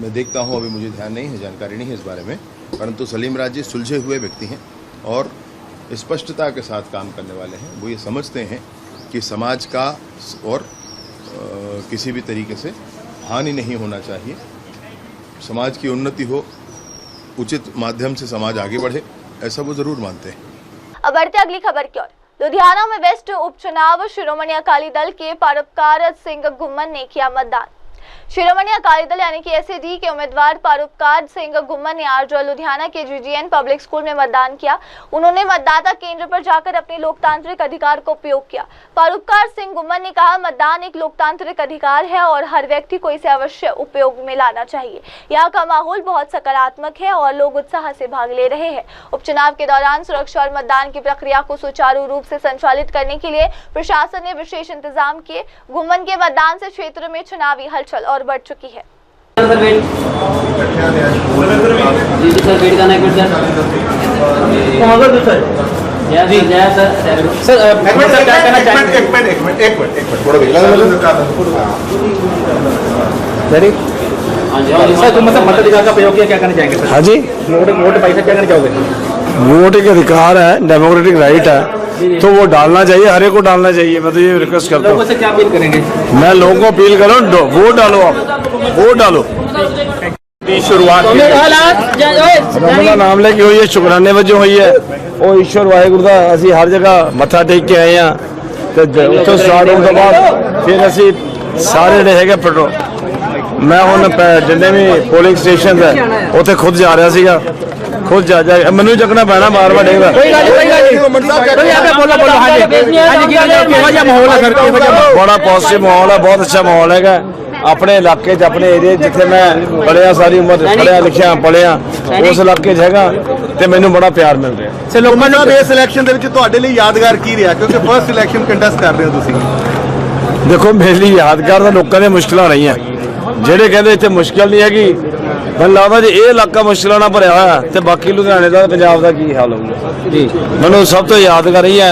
S19: मैं देखता हूँ, अभी मुझे ध्यान नहीं है, जानकारी नहीं है इस बारे में, परंतु सलीम राज जी सुलझे हुए व्यक्ति हैं और स्पष्टता के साथ काम करने वाले हैं। वो ये समझते हैं कि समाज का और किसी भी तरीके से हानि नहीं होना चाहिए, समाज की उन्नति हो, उचित माध्यम से समाज आगे बढ़े, ऐसा वो जरूर मानते हैं।
S2: अब बढ़ते अगली खबर की ओर। लुधियाना में वेस्ट उपचुनाव, शिरोमणि अकाली दल के परोपकार सिंह गुम्मन ने किया मतदान। शिरोमणि अकाली दल यानी कि SAD के उम्मीदवार परोपकार सिंह गुम्मन ने आज लुधियाना के GGN पब्लिक स्कूल में मतदान किया। उन्होंने मतदाता केंद्र पर जाकर अपने लोकतांत्रिक अधिकार का उपयोग किया। परोपकार सिंह गुम्मन ने कहा, मतदान एक लोकतांत्रिक अधिकार है और हर व्यक्ति को इसे अवश्य उपयोग में लाना चाहिए। यहाँ का माहौल बहुत सकारात्मक है और लोग उत्साह से भाग ले रहे हैं। उपचुनाव के दौरान सुरक्षा और मतदान की प्रक्रिया को सुचारू रूप से संचालित करने के लिए प्रशासन ने विशेष इंतजाम किए। गुम्मन के मतदान से क्षेत्र में चुनावी हलचल और बढ़ चुकी है।
S7: मताधिकार का प्रयोग किया, क्या करना चाहेंगे सर?
S21: हाँ जी,
S7: वोट पैसा क्या करना चाहोगे?
S21: वोट एक अधिकार है, डेमोक्रेटिक राइट है, तो वो डालना चाहिए, हर एक को डालना चाहिए। मैं तो ये रिक्वेस्ट करता हूँ।
S7: लोगों से क्या अपील करेंगे?
S21: मैं लोगों को अपील कर रहा हूँ, वोट डालो, आप वोट डालो। शुरुआत रमला नाम लेके हुई है, शुक्राने वजों हुई है। और ईश्वर वाहेगुरु का असी हर जगह मत्था टेक के आए हैं। तो स्टार्ट होने के बाद फिर असी सारे रहेगा पेट्रोल ਮੈਂ ਹੁਣ ਜਿੰਨੇ ਵੀ ਪੋਲਿੰਗ ਸਟੇਸ਼ਨ ਹੈ ਉੱਥੇ ਖੁਦ ਜਾ ਰਿਹਾ ਸੀਗਾ, ਖੁਦ ਜਾ ਮੈਨੂੰ ਹੀ ਚੱਕਣਾ ਪੈਣਾ ਬਾਰ ਬਾਰ ਡੇਗਾ। ਬੜਾ ਪੋਜ਼ਿਟਿਵ ਮਾਹੌਲ ਹੈ, ਬਹੁਤ ਅੱਛਾ ਮਾਹੌਲ ਹੈਗਾ ਆਪਣੇ ਇਲਾਕੇ 'ਚ, ਆਪਣੇ ਏਰੀਏ ਜਿੱਥੇ ਮੈਂ ਪੜਿਆ, ਸਾਰੀ ਉਮਰ ਪੜਿਆ ਲਿਖਿਆ ਪੜਿਆ, ਉਸ ਇਲਾਕੇ 'ਚ ਹੈਗਾ ਤੇ ਮੈਨੂੰ ਬੜਾ ਪਿਆਰ ਮਿਲ ਰਿਹਾ।
S4: ਸੇ ਲੋਕਾਂ ਨੂੰ ਇਸ ਇਲੈਕਸ਼ਨ ਦੇ ਵਿੱਚ ਤੁਹਾਡੇ ਲਈ ਯਾਦਗਾਰ ਕੀ ਰਿਹਾ, ਕਿਉਂਕਿ ਫਰਸਟ ਇਲੈਕਸ਼ਨ ਕੰਟੈਸਟ ਕਰ ਰਹੇ ਹੋ ਤੁਸੀਂ?
S21: ਦੇਖੋ ਮੇਰੇ ਲਈ ਯਾਦਗਾਰ ਤਾਂ ਲੋਕਾਂ ਦੀਆਂ ਮੁਸ਼ਕਲਾਂ ਰਹੀਆਂ, ਜਿਹੜੇ ਕਹਿੰਦੇ ਇੱਥੇ ਮੁਸ਼ਕਲ ਨਹੀਂ ਹੈਗੀ, ਮੈਨੂੰ ਲੱਗਦਾ ਜੇ ਇਹ ਇਲਾਕਾ ਮੁਸ਼ਕਲਾਂ ਨਾਲ ਭਰਿਆ ਹੋਇਆ ਤੇ ਬਾਕੀ ਲੁਧਿਆਣੇ ਦਾ ਪੰਜਾਬ ਦਾ ਕੀ ਹਾਲ ਹੋਊਗਾ ਜੀ। ਮੈਨੂੰ ਸਭ ਤੋਂ ਯਾਦਗਾਰ ਰਹੀ ਹੈ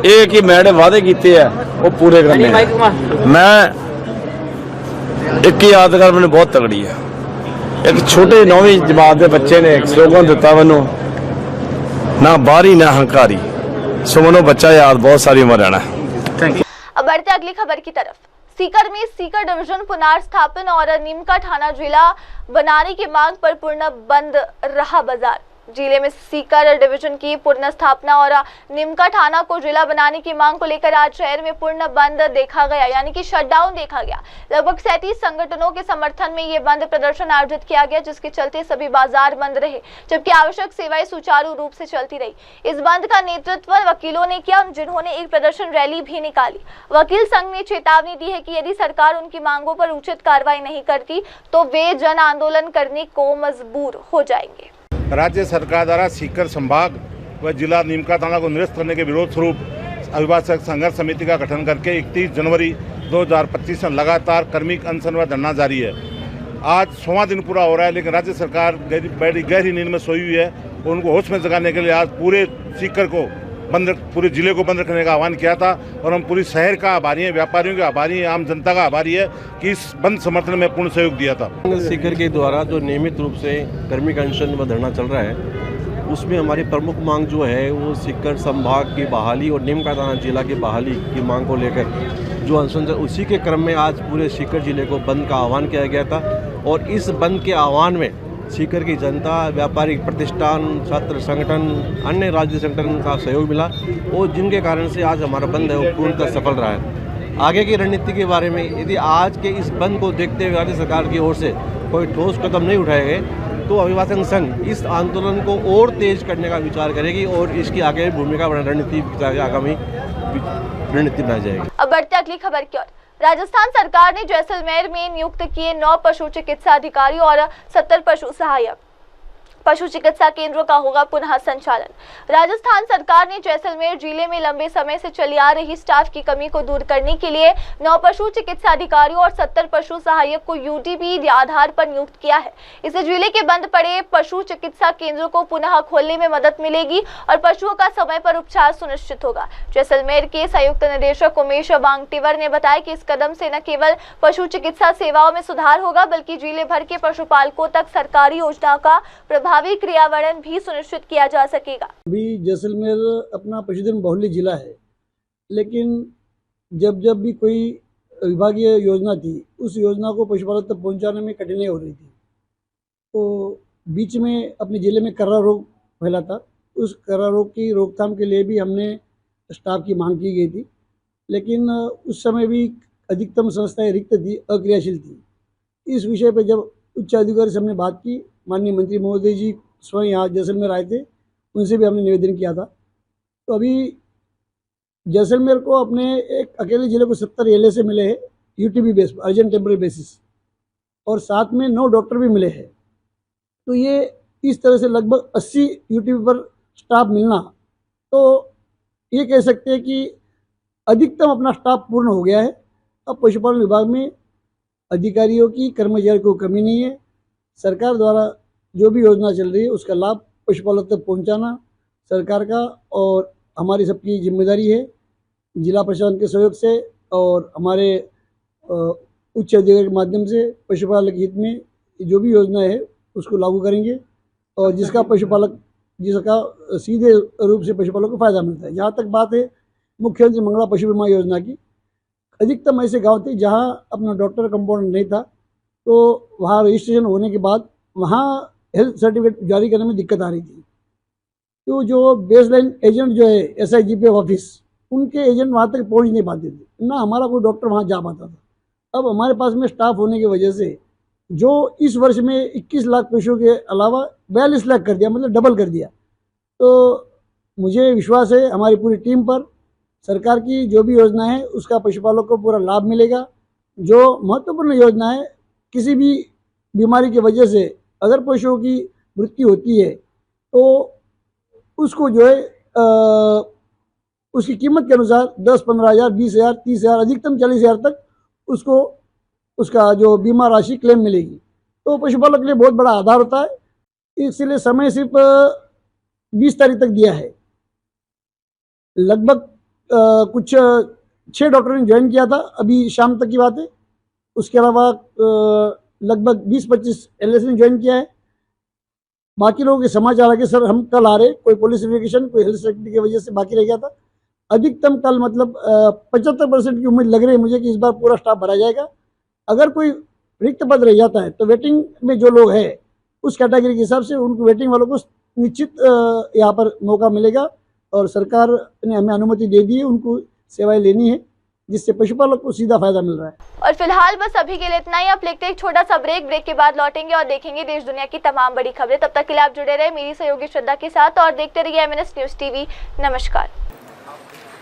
S21: ਇਹ ਕਿ ਮੈਂ ਜਿਹੜੇ ਵਾਅਦੇ ਕੀਤੇ ਆ ਉਹ ਪੂਰੇ ਕਰਨੇ ਆ। ਮੈਂ ਇੱਕ ਯਾਦਗਾਰ ਮੈਨੂੰ ਬਹੁਤ ਤਗੜੀ ਹੈ, ਇੱਕ ਛੋਟੇ 9ਵੀਂ ਜਮਾਤ ਦੇ ਬੱਚੇ ਨੇ ਇੱਕ ਸਲੋਗਨ ਦਿੱਤਾ ਮੈਨੂੰ, ਨਾ बाहरी ना हंकारी, सो मनो बच्चा याद बहुत सारी उम्र रहना। Thank you.
S2: अब बढ़ते अगली खबर की तरफ। सीकर में सीकर डिवीजन पुनर्स्थापन और नीमका थाना जिला बनाने की मांग पर पूर्ण बंद रहा बाजार। जिले में सीकर डिवीजन की पुनर्स्थापना और नीमका थाना को जिला बनाने की मांग को लेकर आज शहर में पूर्ण बंद देखा गया, यानी कि शटडाउन देखा गया। लगभग 37 संगठनों के समर्थन में ये बंद प्रदर्शन आयोजित किया गया, जिसके चलते सभी बाजार बंद रहे, जबकि आवश्यक सेवाएं सुचारू रूप से चलती रही। इस बंद का नेतृत्व वकीलों ने किया, जिन्होंने एक प्रदर्शन रैली भी निकाली। वकील संघ ने चेतावनी दी है कि यदि सरकार उनकी मांगों पर उचित कार्रवाई नहीं करती तो वे जन आंदोलन करने को मजबूर हो जाएंगे।
S3: राज्य सरकार द्वारा सीकर संभाग व जिला नीमका थाना को निरस्त करने के विरोध स्वरूप अभिभाषक संघर्ष समिति का गठन करके 31 जनवरी 2025 में लगातार कर्मिक अनशन व धरना जारी है। आज 6वां दिन पूरा हो रहा है, लेकिन राज्य सरकार गहरी नींद में सोई हुई है। उनको होश में जगाने के लिए आज पूरे सीकर को पूरे जिले को बंद रखने का आह्वान किया था, और हम पूरी शहर का आभारी हैं, व्यापारियों के आभारी हैं, आम जनता का आभारी है कि इस बंद समर्थन में पूर्ण सहयोग दिया था।
S22: सीकर के द्वारा जो नियमित रूप से कर्मिक अनशन व धरना चल रहा है, उसमें हमारी प्रमुख मांग जो है वो सीकर संभाग की बहाली और नीमका थाना जिला की बहाली की मांग को लेकर जो अनशन चल, उसी के क्रम में आज पूरे सीकर जिले को बंद का आह्वान किया गया था। और इस बंद के आह्वान में सीकर की जनता, व्यापारिक प्रतिष्ठान, छात्र संगठन, अन्य राज्य संगठन का सहयोग मिला, और जिनके कारण से आज हमारा बंद है वो पूर्णतः सफल रहा है। आगे की रणनीति के बारे में यदि आज के इस बंद को देखते हुए राज्य सरकार की ओर से कोई ठोस कदम नहीं उठाए गए तो अभिभाषक संघ इस आंदोलन को और तेज करने का विचार करेगी और इसकी आगे भूमिका रणनीति आगामी रणनीति बनाई जाएगी।
S2: अब बढ़ते अगली खबर की ओर। राजस्थान सरकार ने जैसलमेर में नियुक्त किए 9 पशु चिकित्सा अधिकारी और 70 पशु सहायक। पशु चिकित्सा केंद्रों का होगा पुनः संचालन। राजस्थान सरकार ने जैसलमेर जिले में लंबे समय से चली आ रही स्टाफ की कमी को दूर करने के लिए 9 पशु चिकित्सा अधिकारियों और 70 पशु सहायक को यूटीपी आधार पर नियुक्त किया है। इससे जिले के बंद पड़े पशु चिकित्सा केंद्रों को पुनः खोलने में मदद मिलेगी और पशुओं का समय पर उपचार सुनिश्चित होगा। जैसलमेर के संयुक्त निदेशक उमेश बांगटीवर ने बताया कि इस कदम से न केवल पशु चिकित्सा सेवाओं में सुधार होगा, बल्कि जिले भर के पशुपालकों तक सरकारी योजनाओं का प्रभावी क्रियान्वयन भी सुनिश्चित किया जा सकेगा।
S23: अभी जैसलमेर अपना पशुधन बहुल्य जिला है, लेकिन जब भी कोई विभागीय योजना थी उस योजना को पशुपालक तक पहुंचाने में कठिनाई हो रही थी। तो बीच में अपने जिले में कर्रा रोग फैला था, उस कर्रा रोग की रोकथाम के लिए भी हमने स्टाफ की मांग की गई थी, लेकिन उस समय भी अधिकतम संस्थाएं रिक्त थी, अक्रियाशील थी। इस विषय पर जब उच्च अधिकारी से हमने बात की, माननीय मंत्री महोदय जी स्वयं यहाँ जैसलमेर आए थे, उनसे भी हमने निवेदन किया था। तो अभी जैसलमेर को अपने एक अकेले जिले को 70 एलए से मिले हैं यूटीपी बेस पर, अर्जेंट टेम्पररी बेसिस, और साथ में 9 डॉक्टर भी मिले हैं। तो ये इस तरह से लगभग 80 यूटीपी पर स्टाफ मिलना, तो ये कह सकते हैं कि अधिकतम अपना स्टाफ पूर्ण हो गया है। अब पशुपालन विभाग में अधिकारियों की, कर्मचारियों को कमी नहीं है। सरकार द्वारा जो भी योजना चल रही है उसका लाभ पशुपालक तक पहुंचाना सरकार का और हमारी सबकी जिम्मेदारी है। जिला प्रशासन के सहयोग से और हमारे उच्च अधिकारी के माध्यम से पशुपालक हित में जो भी योजना है उसको लागू करेंगे, और जिसका सीधे रूप से पशुपालक को फायदा मिलता है। जहाँ तक बात है मुख्यमंत्री मंगला पशु बीमा योजना की, अधिकतम ऐसे गाँव थे जहाँ अपना डॉक्टर कंपाउंडर नहीं था, तो वहाँ रजिस्ट्रेशन होने के बाद वहाँ हेल्थ सर्टिफिकेट जारी करने में दिक्कत आ रही थी। तो जो बेसलाइन एजेंट जो है SIGP ऑफिस, उनके एजेंट वहाँ तक पहुँच नहीं पाते थे, ना हमारा कोई डॉक्टर वहाँ जा पाता था। अब हमारे पास में स्टाफ होने की वजह से जो इस वर्ष में 21 लाख पशुओं के अलावा 42 लाख कर दिया, मतलब डबल कर दिया। तो मुझे विश्वास है हमारी पूरी टीम पर, सरकार की जो भी योजना है उसका पशुपालक को पूरा लाभ मिलेगा। जो महत्वपूर्ण योजना है, किसी भी बीमारी की वजह से अगर पशुओं की मृत्यु होती है तो उसको जो है उसकी कीमत के अनुसार 10, 15,000, 20,000, 30,000, अधिकतम 40,000 तक उसको उसका जो बीमा राशि क्लेम मिलेगी। तो पशुपालक के लिए बहुत बड़ा आधार होता है। इसलिए समय सिर्फ 20 तारीख तक दिया है। लगभग कुछ 6 डॉक्टरों ने ज्वाइन किया था, अभी शाम तक की बात है। उसके अलावा लगभग 20-25 एलएस ने ज्वाइन किया है। बाकी लोगों के समाचार आके सर हम कल आ रहे, कोई पुलिस इन्वेस्टिगेशन, कोई हेल्थ सेक्रेटरी की वजह से बाकी रह गया था। अधिकतम कल मतलब 75% की उम्मीद लग रही है मुझे कि इस बार पूरा स्टाफ भरा जाएगा। अगर कोई रिक्त पद रह जाता है तो वेटिंग में जो लोग हैं उस कैटेगरी के हिसाब से उनको, वेटिंग वालों को निश्चित यहाँ पर मौका मिलेगा और सरकार ने हमें अनुमति दे दी है उनको सेवाएं लेनी है, जिससे पशुपालक को सीधा फायदा मिल रहा है।
S2: और फिलहाल बस अभी के लिए इतना ही। आप लेते हैं एक छोटा सा ब्रेक के बाद लौटेंगे और देखेंगे देश दुनिया की तमाम बड़ी खबरें। तब तक के लिए आप जुड़े रहे मेरी सहयोगी श्रद्धा के साथ और देखते रहिए MNS न्यूज टीवी। नमस्कार।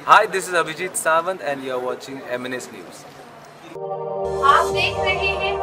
S1: Hi, this is Abhijit Sawant and you are watching MNS News.
S18: आप देख रहे हैं